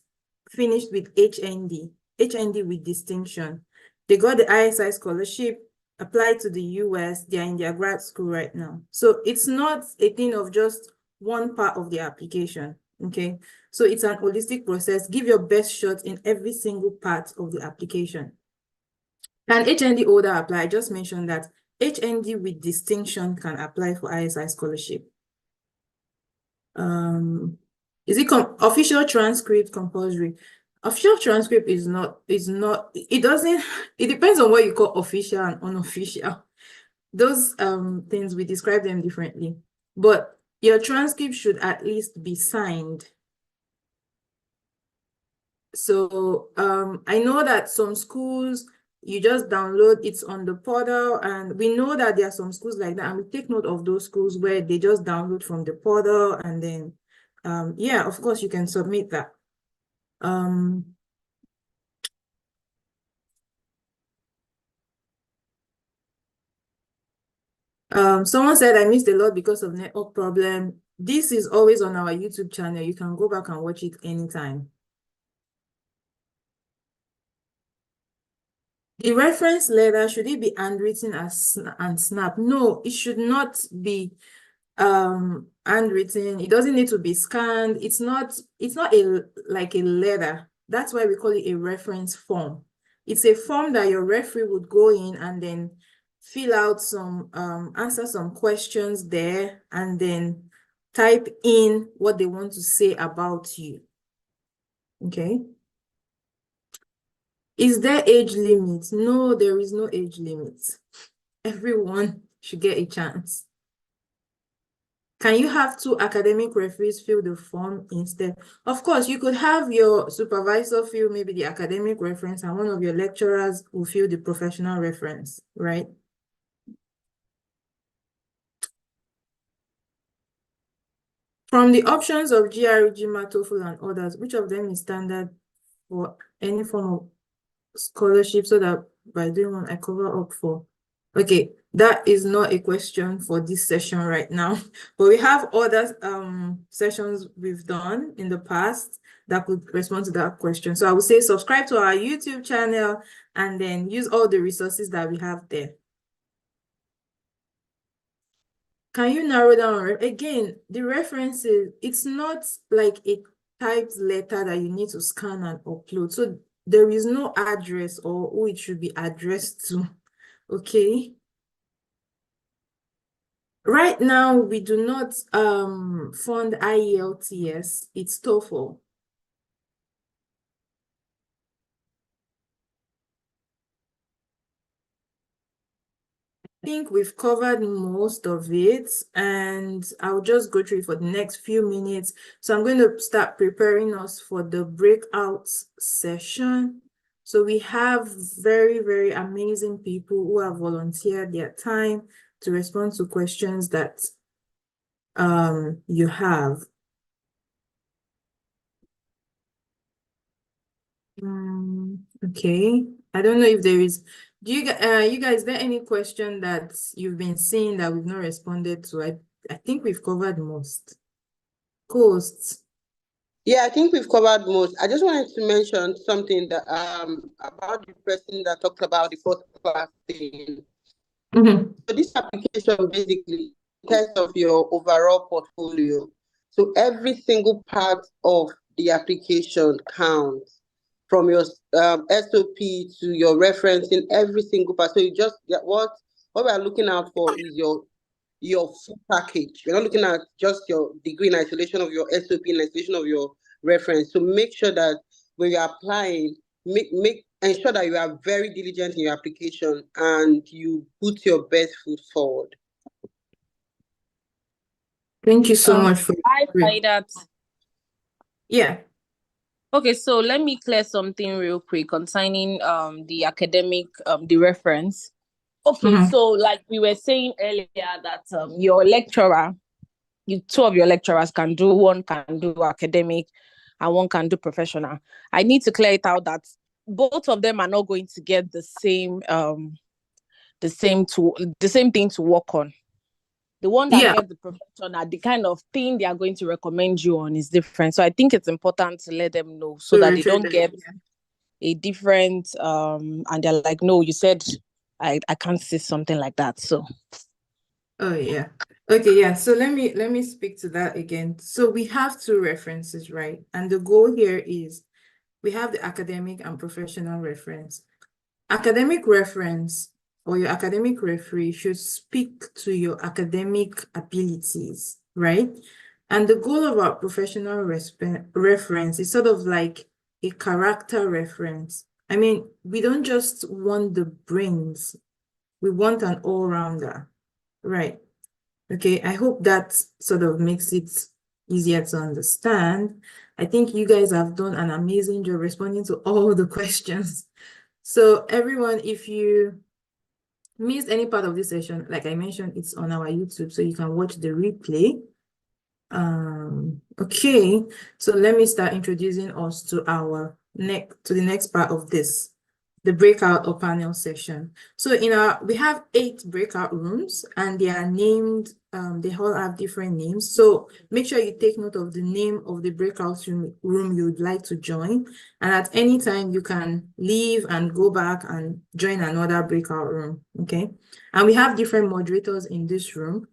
finished with HND with distinction. They got the iSI scholarship, applied to the US. They're in their grad school right now. So it's not a thing of just one part of the application. Okay. So it's an holistic process. Give your best shot in every single part of the application. Can HND holder apply? I just mentioned that HND with distinction can apply for iSI scholarship. Is it official transcript compulsory? Official transcript is not, it depends on what you call official and unofficial. Those things, we describe them differently. But your transcript should at least be signed. So I know that some schools, you just download, it's on the portal, and we know that there are some schools like that, and we take note of those schools where they just download from the portal, and then yeah, of course you can submit that. Someone said I missed a lot because of network problem. This is always on our YouTube channel. You can go back and watch it anytime. The reference letter, should it be handwritten and snap? No, it should not be handwritten. It doesn't need to be scanned. It's not like a letter. That's why we call it a reference form. It's a form that your referee would go in and then fill out some answer some questions there, and then type in what they want to say about you. Okay. Is there age limit? No, there is no age limit. Everyone should get a chance. Can you have 2 academic referees fill the form instead? Of course, you could have your supervisor fill maybe the academic reference and one of your lecturers will fill the professional reference, right? From the options of GRE, GMAT, TOEFL, and others, which of them is standard for any form of scholarship, so that by doing one I cover up for? Okay, that is not a question for this session right now, but we have other sessions we've done in the past that could respond to that question. So I would say subscribe to our YouTube channel and then use all the resources that we have there. Can you narrow down? Again, the references, it's not like a typed letter that you need to scan and upload. So there is no address or who it should be addressed to. Okay. Right now, we do not fund IELTS, it's TOEFL. I think we've covered most of it, and I'll just go through it for the next few minutes. So I'm going to start preparing us for the breakout session. So we have very, very amazing people who have volunteered their time to respond to questions that you have. Okay. I don't know if there is, you guys, is there any question that you've been seeing that we've not responded to? I think we've covered most. Costs. Yeah, I think we've covered most. I just wanted to mention something that about the person that talked about the first class thing. So this application basically tests of your overall portfolio. So every single part of the application counts, from your SOP to your referencing, every single part. So you just what we are looking out for is your full package. We're not looking at just your degree in isolation of your SOP in isolation of your reference. So make sure that when you're applying, ensure that you are very diligent in your application and you put your best foot forward. Thank you so much for I find that. Yeah. Okay, so let me clear something real quick concerning the academic the reference. Okay, so like we were saying earlier that your lecturer, two of your lecturers can do, one can do academic and one can do professional. I need to clear it out that both of them are not going to get the same thing to work on. The one that gets the professional, the kind of thing they are going to recommend you on is different. So I think it's important to let them know so that they don't get a different and they're like, no, you said I can't see something like that. So oh yeah. Okay, yeah. So let me speak to that again. So we have two references, right? And the goal here is we have the academic and professional reference. Academic reference or your academic referee should speak to your academic abilities, right? And the goal of our professional reference is sort of like a character reference. I mean, we don't just want the brains, we want an all-rounder, right? Okay, I hope that sort of makes it easier to understand. I think you guys have done an amazing job responding to all the questions. So everyone, if you missed any part of this session, like I mentioned, it's on our YouTube, so you can watch the replay. Okay, so let me start introducing us to the next part of this, the breakout or panel session. So we have 8 breakout rooms and they are named, they all have different names. So make sure you take note of the name of the breakout room you would like to join. And at any time you can leave and go back and join another breakout room, okay? And we have different moderators in this room.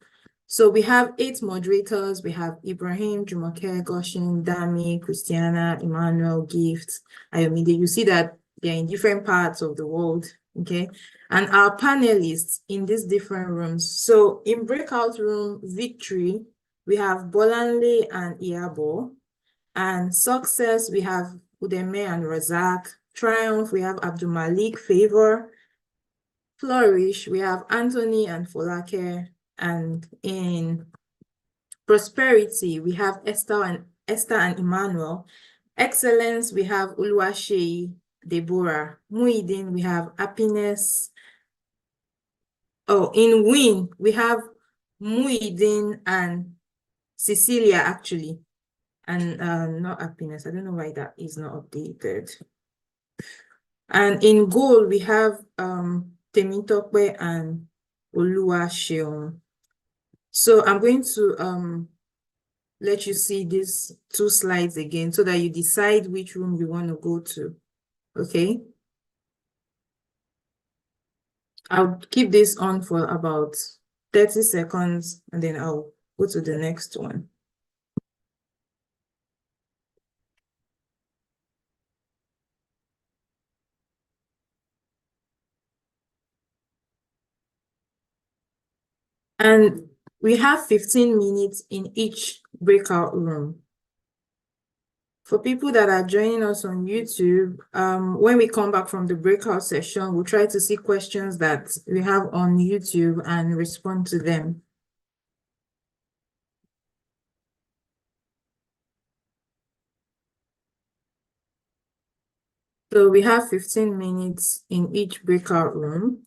So we have 8 moderators. We have Ibrahim, Jumoke, Goshin, Dami, Christiana, Emmanuel, Gift, Ayomide. You see that they're in different parts of the world, okay? And our panelists in these different rooms. So in breakout room Victory, we have Bolanle and Iabo. And Success, we have Udeme and Razak. Triumph, we have Abdul Malik, Favor. Flourish, we have Anthony and Folake. And in Prosperity, we have Esther and Emmanuel. Excellence, we have Uluwashei, Deborah. Muidin, we have Happiness. Oh, in Win, we have Muidin and Cecilia, actually. And not Happiness. I don't know why that is not updated. And in Goal, we have Temitope and Oluwaseun. So I'm going to let you see these 2 slides again so that you decide which room you want to go to, okay? I'll keep this on for about 30 seconds and then I'll go to the next one. And we have 15 minutes in each breakout room. For people that are joining us on YouTube, when we come back from the breakout session, we'll try to see questions that we have on YouTube and respond to them. So we have 15 minutes in each breakout room.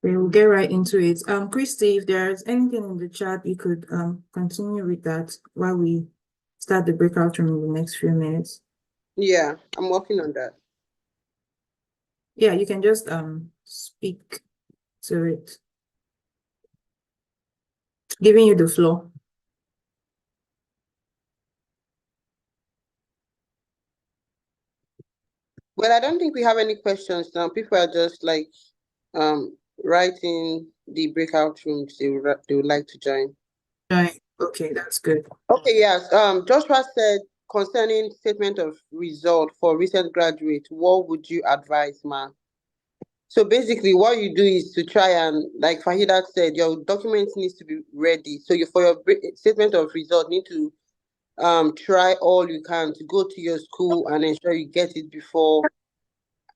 We will get right into it. Christy, if there's anything in the chat, you could continue with that while we start the breakout room in the next few minutes. Yeah, I'm working on that. Yeah, you can just speak to it. Giving you the floor. Well, I don't think we have any questions now. People are just like writing the breakout rooms they would like to join. Right. Okay, that's good. Okay, yes. Joshua said concerning statement of result for recent graduate, what would you advise, ma? So basically, what you do is to try and, like Fahida said, your documents needs to be ready. So you for your statement of result need to try all you can to go to your school and ensure you get it before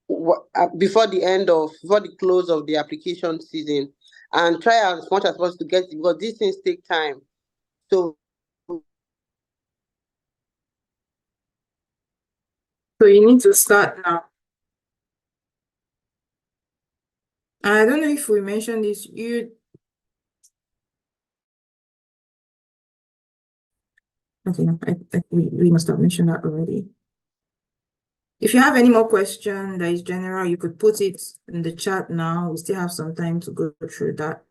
the close of the application season, and try as much as possible to get it because these things take time. So you need to start now. I don't know if we mentioned this. Okay, we must have mentioned that already. If you have any more question that is general, you could put it in the chat now. We still have some time to go through that.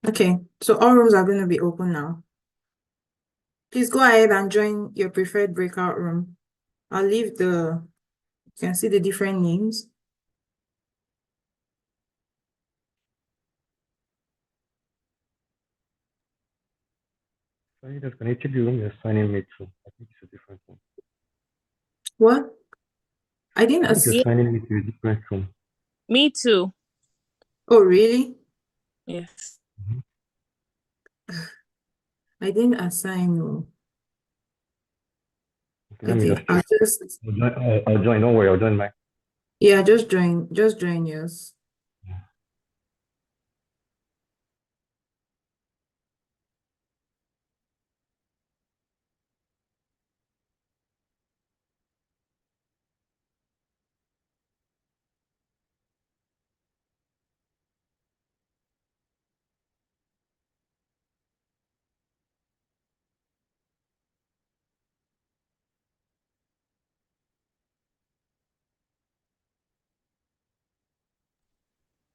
Okay, so all rooms are going to be open now. Please go ahead and join your preferred breakout room. I'll leave you can see the different names. Sorry, can you check the room you're signing me to? I think it's a different one. What? I didn't I think you're assign. signing me to a different room. Me too. Oh, really? Yes. I didn't assign you. Okay, let me Okay, just check. I'll join. Don't worry, I'll join my. Yeah, just join yours.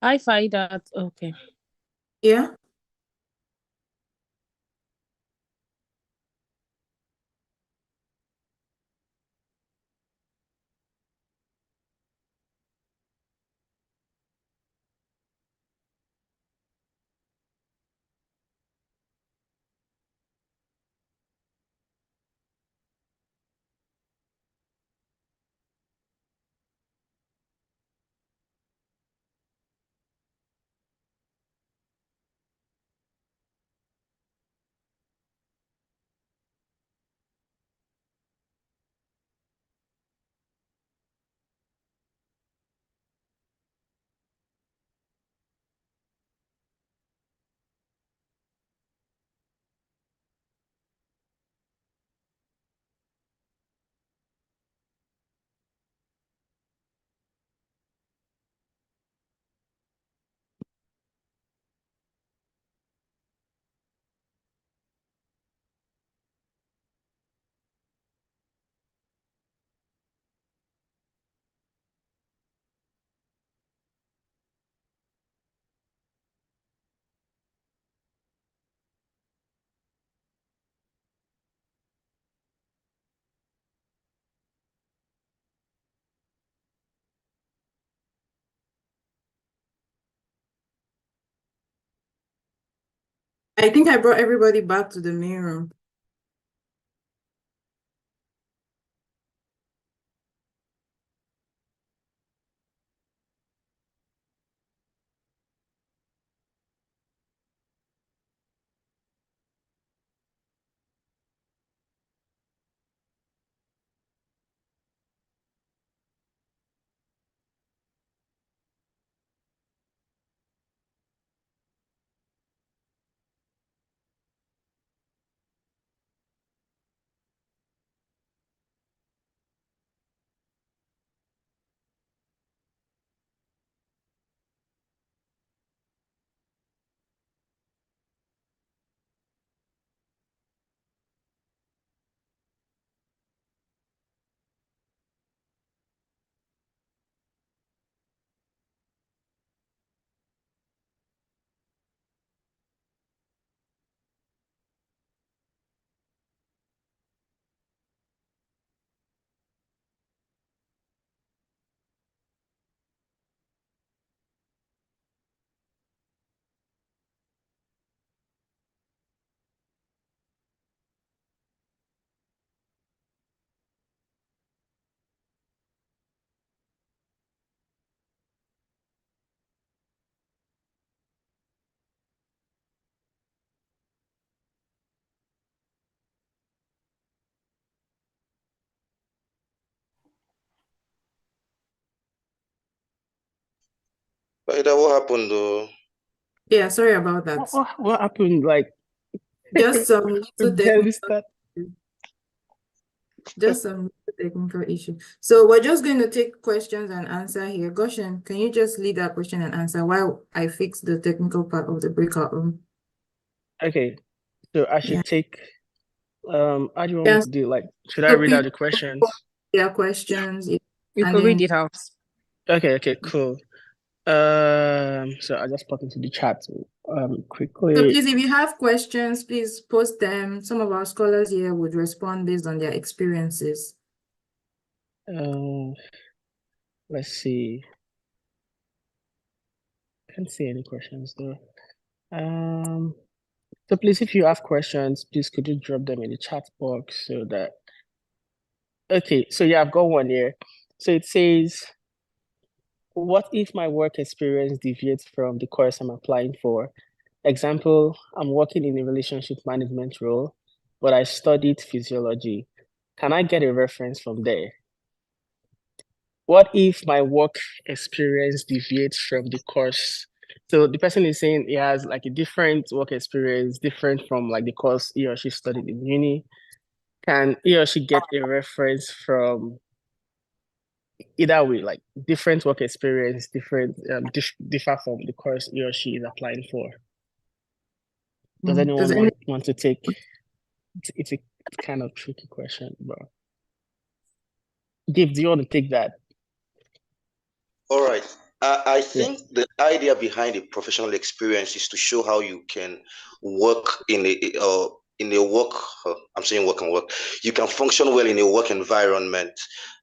I find that okay. Yeah. I think I brought everybody back to the main room. What happened though? Yeah, sorry about that. What happened? Like, Just some little barely technical, start. just some technical issue. So we're just going to take questions and answer here. Goshen, can you just lead that question and answer while I fix the technical part of the breakout room? Okay, so I should Yeah. take. How do you want me Yes. to do? Like, should I So read out people the questions? their questions, yeah, You and could read then it out. Okay, cool. So I just pop into the chat so quickly. please, if you have questions, please post them. Some of our scholars here would respond based on their experiences. Let's see. Can't see any questions though. So please, if you have questions, please could you drop them in the chat box so that. Okay, so yeah, I've got one here. So it says, what if my work experience deviates from the course I'm applying for? Example, I'm working in a relationship management role, but I studied physiology. Can I get a reference from there? What if my work experience deviates from the course? So the person is saying he has like a different work experience, different from like the course he or she studied in uni. Can he or she get a reference from either way, like different work experience, different differ from the course he or she is applying for? Does anyone want to take? It's a kind of tricky question, but Gabe, do you want to take that? All right. I think the idea behind a professional experience is to show how you can work in a work. I'm saying work and work. You can function well in a work environment.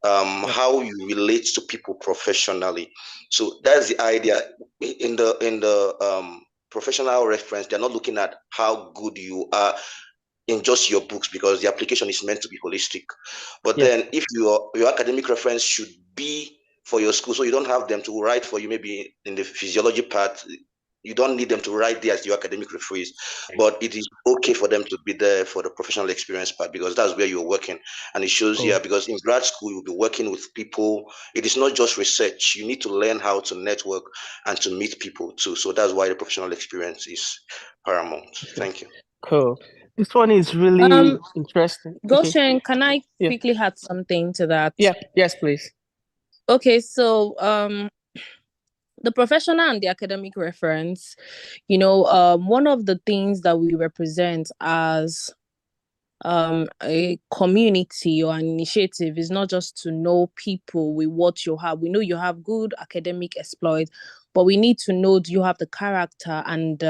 How you relate to people professionally. So that's the idea. In the professional reference, they're not looking at how good you are in just your books, because the application is meant to be holistic. But then if your academic reference should be for your school, so you don't have them to write for you, maybe in the physiology part, you don't need them to write there as your academic referees, but it is okay for them to be there for the professional experience part, because that's where you're working. And it shows, because in grad school, you'll be working with people. It is not just research. You need to learn how to network and to meet people too. So that's why the professional experience is paramount. Thank you. Cool. This one is really interesting. Goshen, can I quickly add something to that? Yeah, yes, please. Okay, so the professional and the academic reference, one of the things that we represent as a community or an initiative is not just to know people with what you have. We know you have good academic exploits, but we need to know, do you have the character, and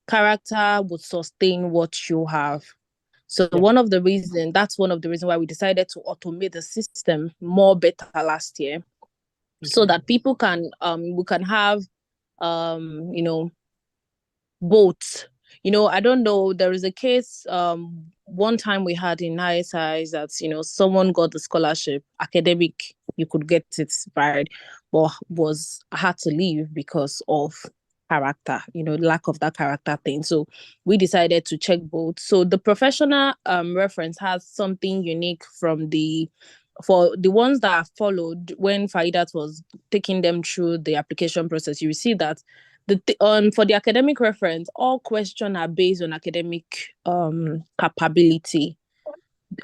character would sustain what you have. So that's one of the reasons why we decided to automate the system more better last year, so that people can we can have both I don't know. There is a case one time we had in iSI that, someone got the scholarship, academic, you could get it right, but had to leave because of character, lack of that character thing. So we decided to check both. So the professional reference has something unique for the ones that are followed when Faidat was taking them through the application process. You see that for the academic reference, all questions are based on academic capability.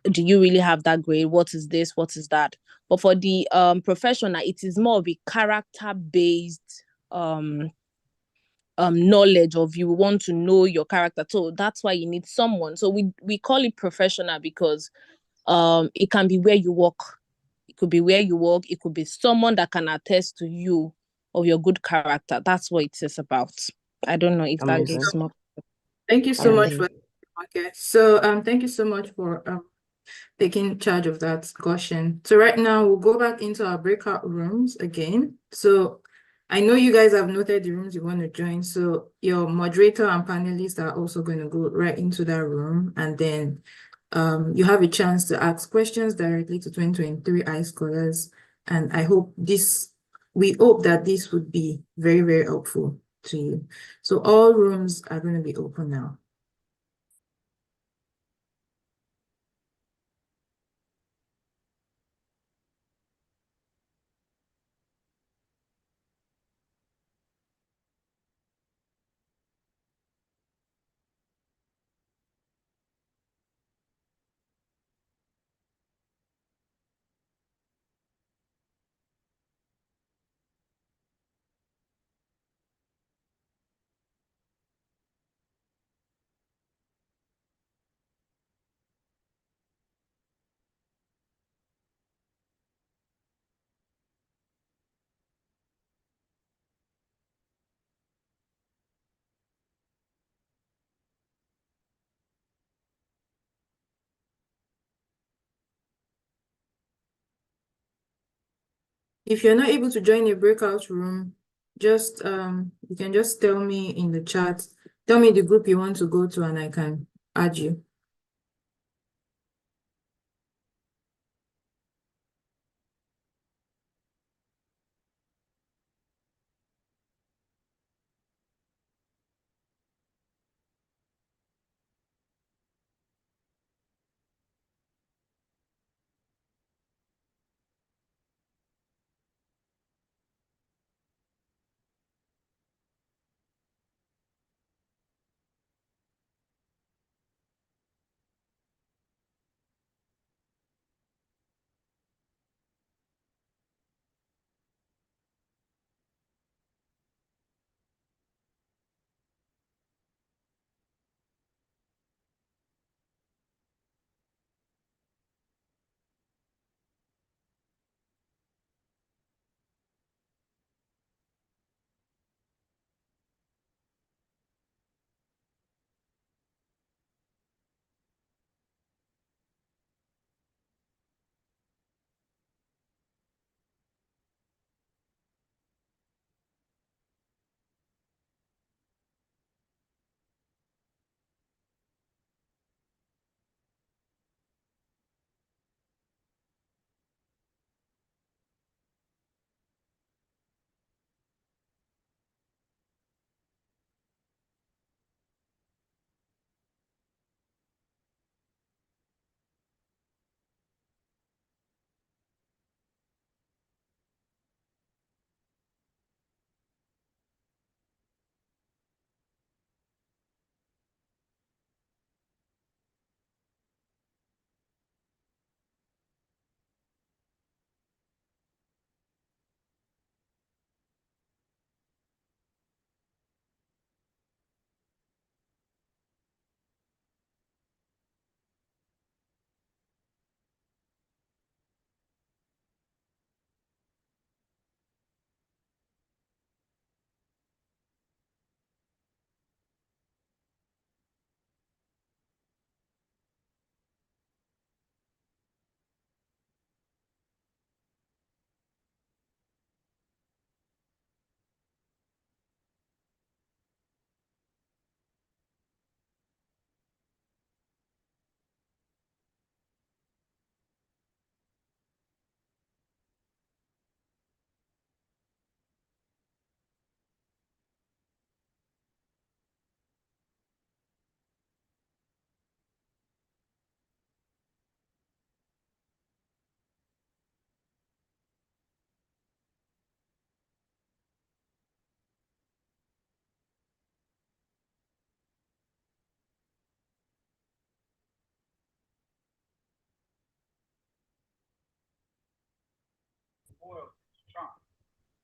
Do you really have that grade? What is this? What is that? But for the professional, it is more of a character based knowledge of you. We want to know your character, so that's why you need someone. So we call it professional because it can be where you work. It could be where you work. It could be someone that can attest to you of your good character. That's what it is about. I don't know if that Amazing. gives more. Thank you so much Amazing. for okay. So thank you so much for taking charge of that caution. So right now we'll go back into our breakout rooms again. So I know you guys have noted the rooms you want to join. So your moderator and panelists are also going to go right into that room, and then you have a chance to ask questions directly to 2023 iScholars. And we hope that this would be very, very helpful to you. So all rooms are going to be open now. If you're not able to join a breakout room, just you can just tell me in the chat, tell me the group you want to go to, and I can add you.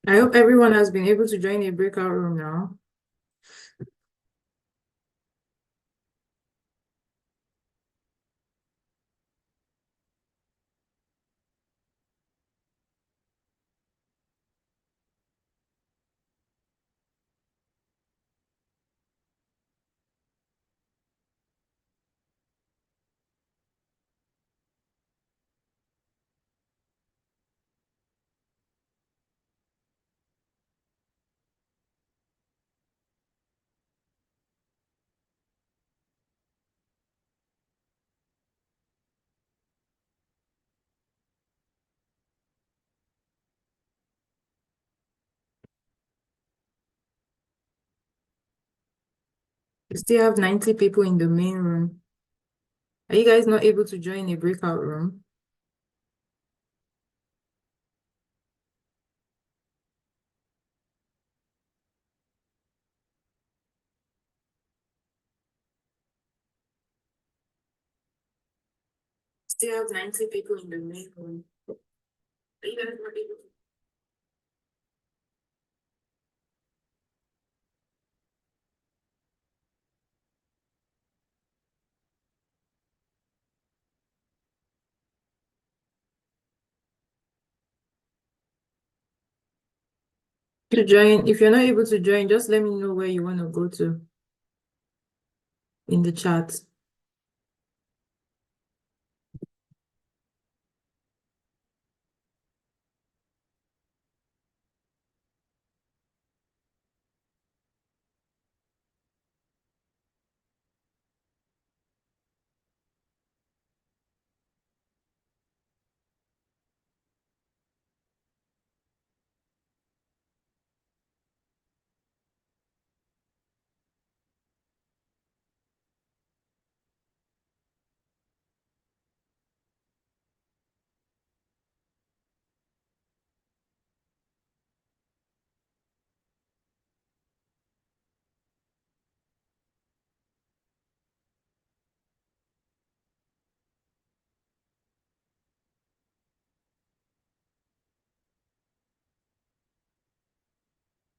I hope everyone has been able to join a breakout room now. We still have 90 people in the main room. Are you guys not able to join a breakout room? Still have 90 people in the main room. Are you guys not able to join? If you're not able to join, just let me know where you want to go to in the chat.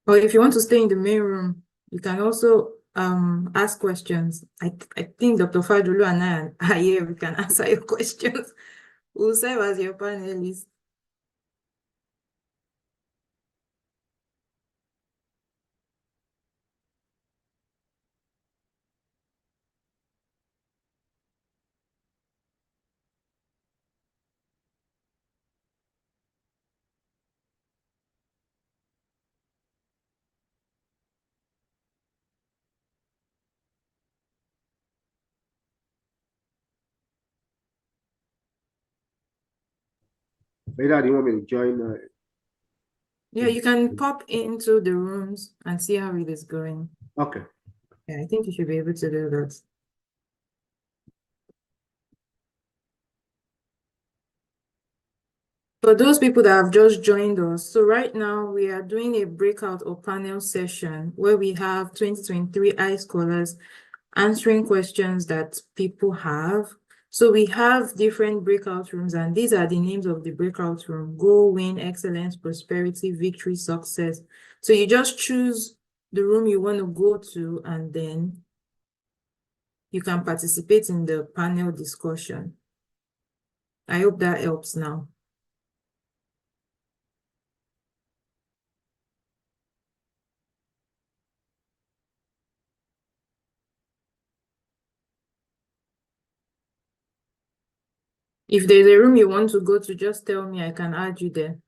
Or if you want to stay in the main room, you can also ask questions. I think Dr. Fadulu and I are here. We can answer your questions. We'll serve as your panelists. Later, do you want me to join? Yeah, you can pop into the rooms and see how it is going. Okay. Yeah, I think you should be able to do that. For those people that have just joined us, so right now we are doing a breakout or panel session where we have 2023 iScholars answering questions that people have. So we have different breakout rooms, and these are the names of the breakout room: Go, Win, Excellence, Prosperity, Victory, Success. So you just choose the room you want to go to, and then you can participate in the panel discussion. I hope that helps now. If there's a room you want to go to, just tell me, I can add you there.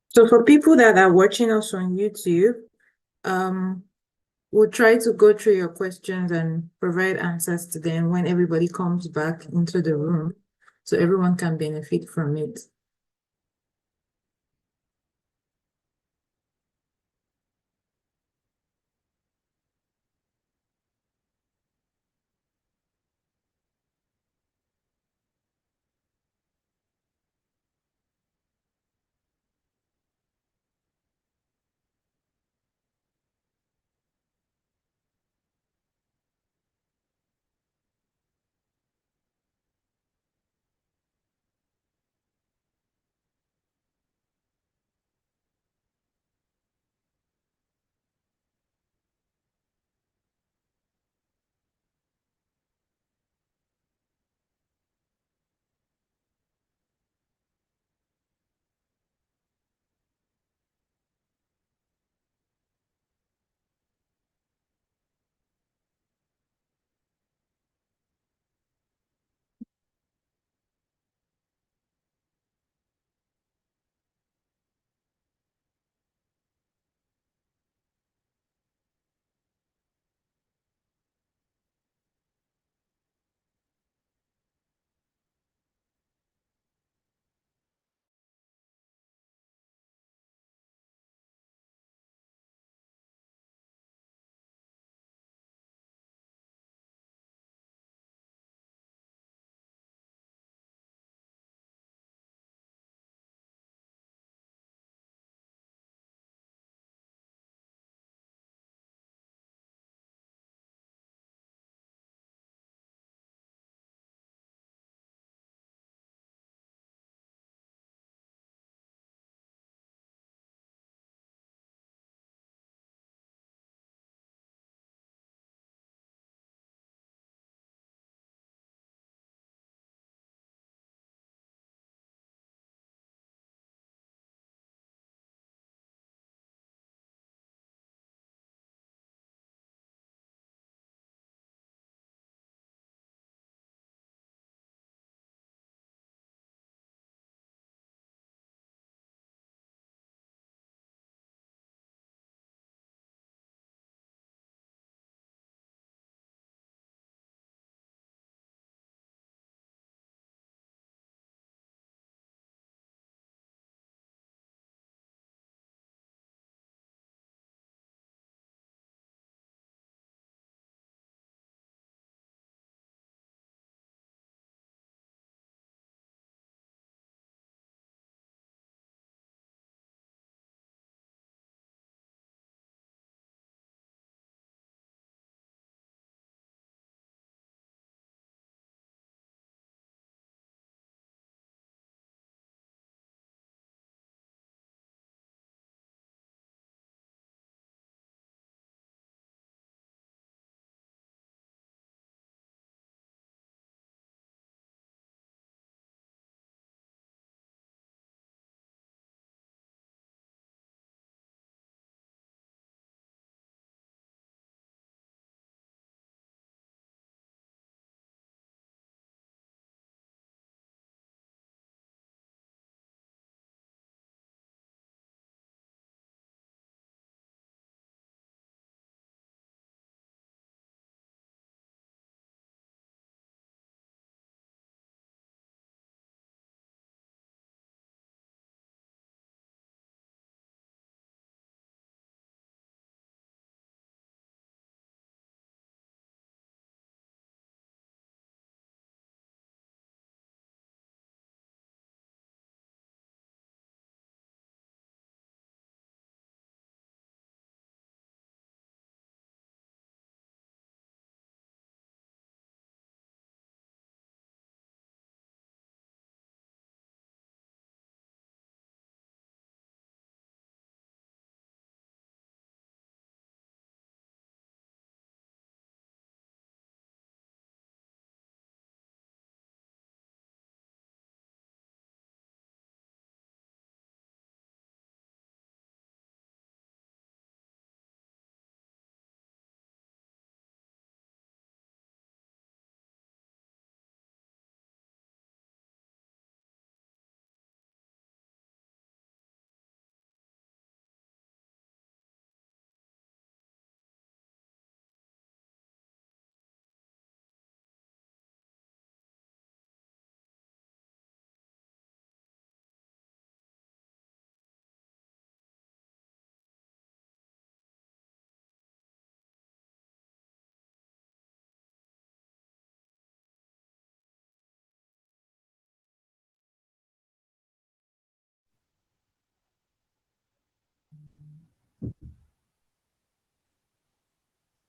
So for people that are watching us on YouTube, we'll try to go through your questions and provide answers to them when everybody comes back into the room, so everyone can benefit from it.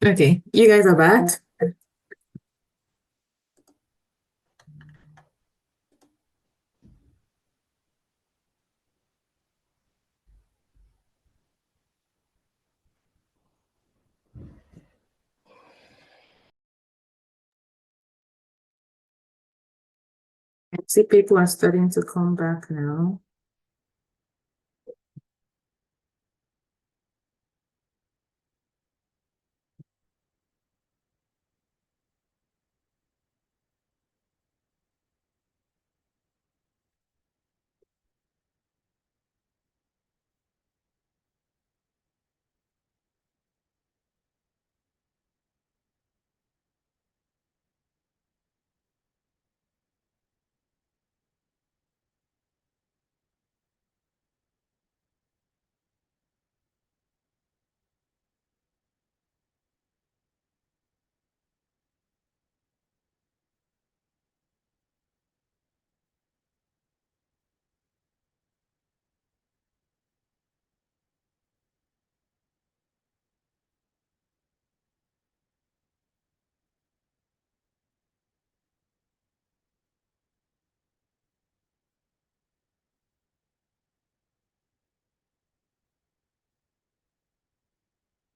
Okay, you guys are back. I see people are starting to come back now.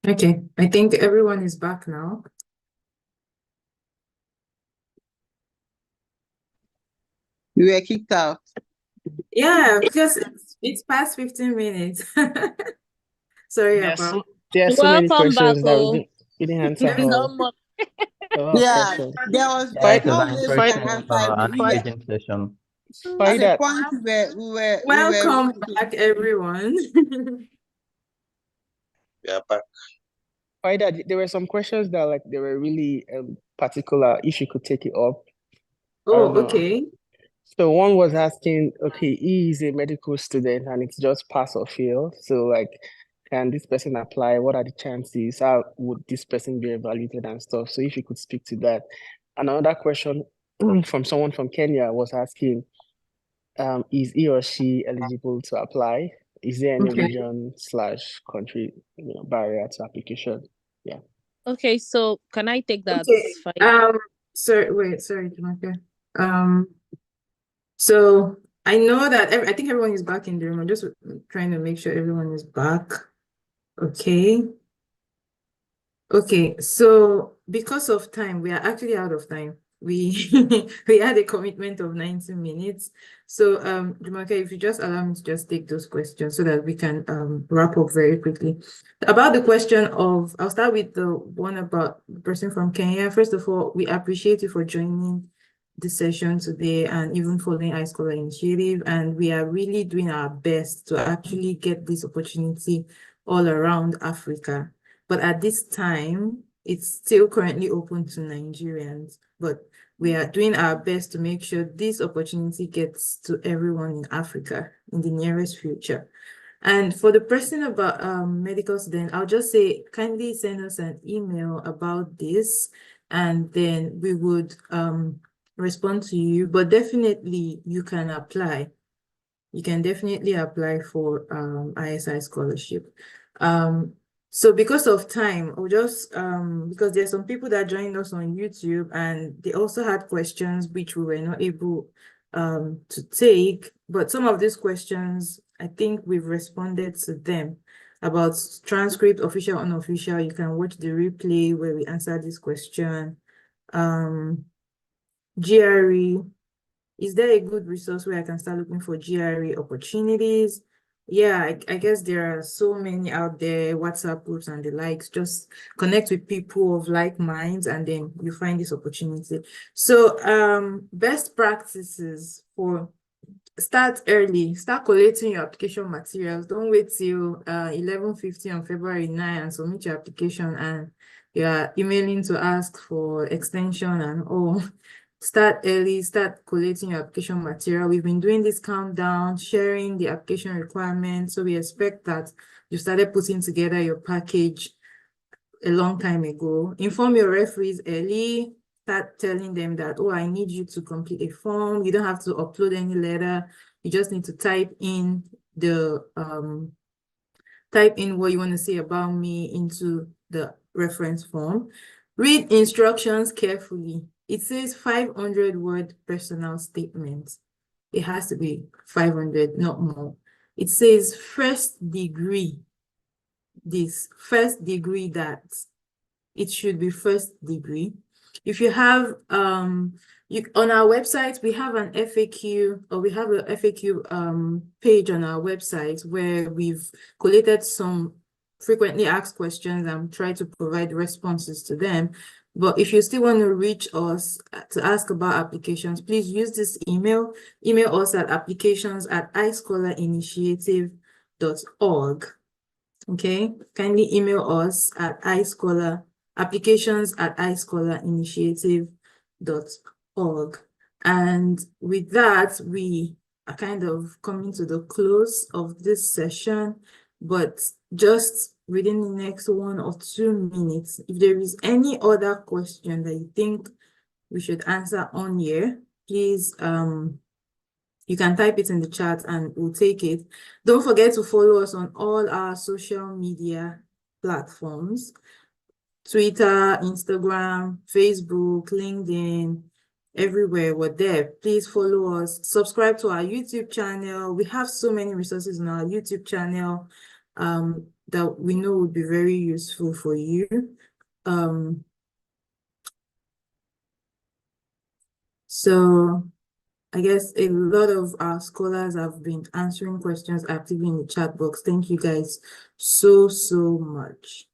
Okay, I think everyone is back now. We were kicked out. Yeah, because it's past 15 minutes. Sorry about. There are so many Welcome back, questions that oh. we didn't answer There's no all. more. A lot of Yeah, questions. there's It was no an way we can interesting answer and everything. Fight, engaging session. At a that. point we were Welcome back, everyone. Yeah, but Fight that. There were some questions that like they were really particular. If you could take it up, I Oh, don't know. okay. So one was asking, okay, he is a medical student and it's just pass or fail. So like, can this person apply? What are the chances? How would this person be evaluated and stuff? So if you could speak to that. Another question from someone from Kenya was asking, is he or she eligible to apply? Is there any Okay. region/country, barrier to application? Yeah. Okay, so can I take that Okay. fight? Sorry, Jamaica. So I know that I think everyone is back in the room. I'm just trying to make sure everyone is back. Okay. Okay, so because of time, we are actually out of time. We we had a commitment of 90 minutes. So Jumoke, if you just allow me to just take those questions so that we can wrap up very quickly. About the question of, I'll start with the one about the person from Kenya. First of all, we appreciate you for joining the session today and even following iScholar Initiative. And we are really doing our best to actually get this opportunity all around Africa. But at this time, it's still currently open to Nigerians. But we are doing our best to make sure this opportunity gets to everyone in Africa in the nearest future. And for the person about medical student, I'll just say kindly send us an email about this, and then we would respond to you. But definitely you can apply. You can definitely apply for iSI scholarship. So because of time, I'll just because there's some people that joined us on YouTube and they also had questions which we were not able to take, but some of these questions, I think we've responded to them about transcript, official, unofficial. You can watch the replay where we answer this question. GRE, is there a good resource where I can start looking for GRE opportunities? Yeah, I guess there are so many out there, WhatsApp groups and the likes. Just connect with people of like minds and then you find this opportunity. So best practices for start early, start collating your application materials. Don't wait till 11:50 on February 9 and submit your application and you're emailing to ask for extension and all. Start early, start collating your application material. We've been doing this countdown, sharing the application requirements. So we expect that you started putting together your package a long time ago. Inform your referees early. Start telling them that, oh, I need you to complete a form. You don't have to upload any letter. You just need to type in the type in what you want to say about me into the reference form. Read instructions carefully. It says 500-word personal statement. It has to be 500, not more. It says first degree this, first degree that. It should be first degree. If you have on our website, we have an FAQ, or we have a FAQ page on our website where we've collated some frequently asked questions and tried to provide responses to them. But if you still want to reach us to ask about applications, please use this email. Email us at applications@ischolarinitiative.org. Okay, kindly email us at applications@ischolarinitiative.org. And with that, we are kind of coming to the close of this session, but just within the next 1 or 2 minutes, if there is any other question that you think we should answer on here, please you can type it in the chat and we'll take it. Don't forget to follow us on all our social media platforms: Twitter, Instagram, Facebook, LinkedIn, everywhere we're there. Please follow us. Subscribe to our YouTube channel. We have so many resources on our YouTube channel that we know would be very useful for you. So I guess a lot of our scholars have been answering questions actively in the chat box. Thank you guys so much.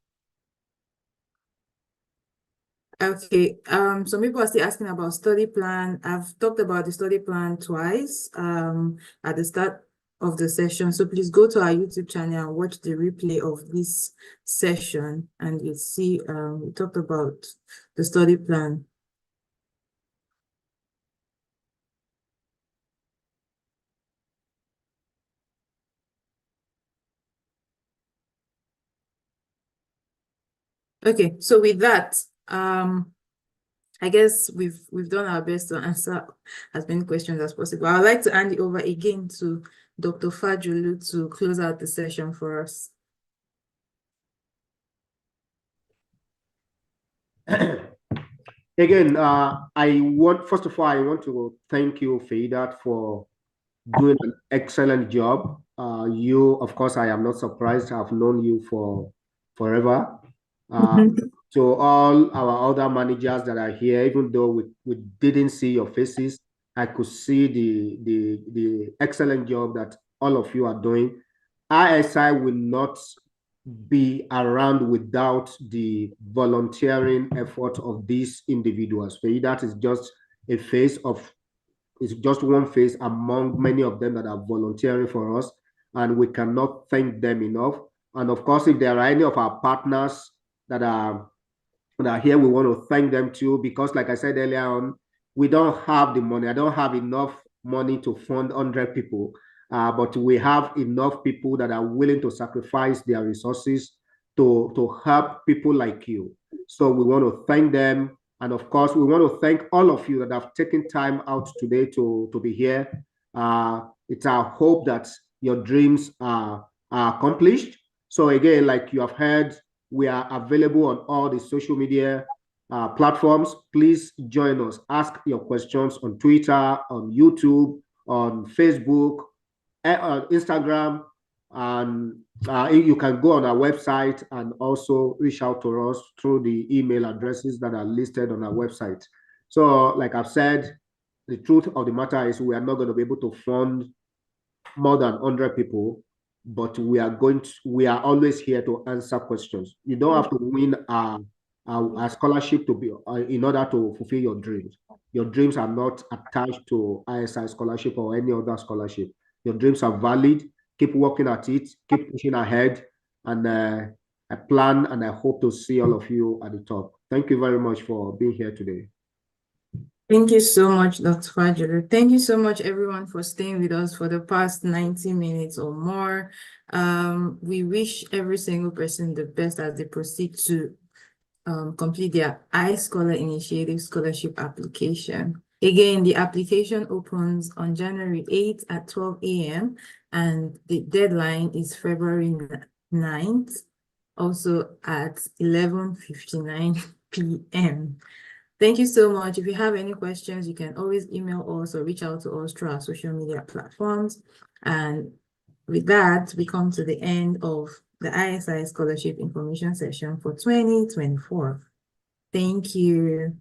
Okay, some people are still asking about study plan. I've talked about the study plan twice at the start of the session. So please go to our YouTube channel and watch the replay of this session and you'll see we talked about the study plan. Okay, so with that, I guess we've done our best to answer as many questions as possible. I'd like to hand it over again to Dr. Fajulu to close out the session for us. Again, first of all, I want to thank you, Feidat, for doing an excellent job. You, of course, I am not surprised. I've known you for forever. To all our other managers that are here, even though we didn't see your faces, I could see the excellent job that all of you are doing. iSI will not be around without the volunteering effort of these individuals. That is just a face of, it's just one face among many of them that are volunteering for us, and we cannot thank them enough. And of course, if there are any of our partners that are here, we want to thank them too, because like I said earlier on, we don't have the money. I don't have enough money to fund 100 people, but we have enough people that are willing to sacrifice their resources to help people like you. So we want to thank them. And of course, we want to thank all of you that have taken time out today to be here. It's our hope that your dreams are accomplished. So again, like you have heard, we are available on all the social media platforms. Please join us. Ask your questions on Twitter, on YouTube, on Facebook, on Instagram, and you can go on our website and also reach out to us through the email addresses that are listed on our website. So like I've said, the truth of the matter is we are not going to be able to fund more than 100 people, but we are always here to answer questions. You don't have to win a scholarship to be in order to fulfill your dreams. Your dreams are not attached to iSI scholarship or any other scholarship. Your dreams are valid. Keep working at it. Keep pushing ahead. And I plan and I hope to see all of you at the top. Thank you very much for being here today. Thank you so much, Dr. Fajulu. Thank you so much, everyone, for staying with us for the past 90 minutes or more. We wish every single person the best as they proceed to complete their iScholar Initiative Scholarship application. Again, the application opens on January 8th at 12 a.m. and the deadline is February 9th, also at 11:59 p.m. Thank you so much. If you have any questions, you can always email us or reach out to us through our social media platforms. And with that, we come to the end of the iSI Scholarship Information Session for 2024. Thank you.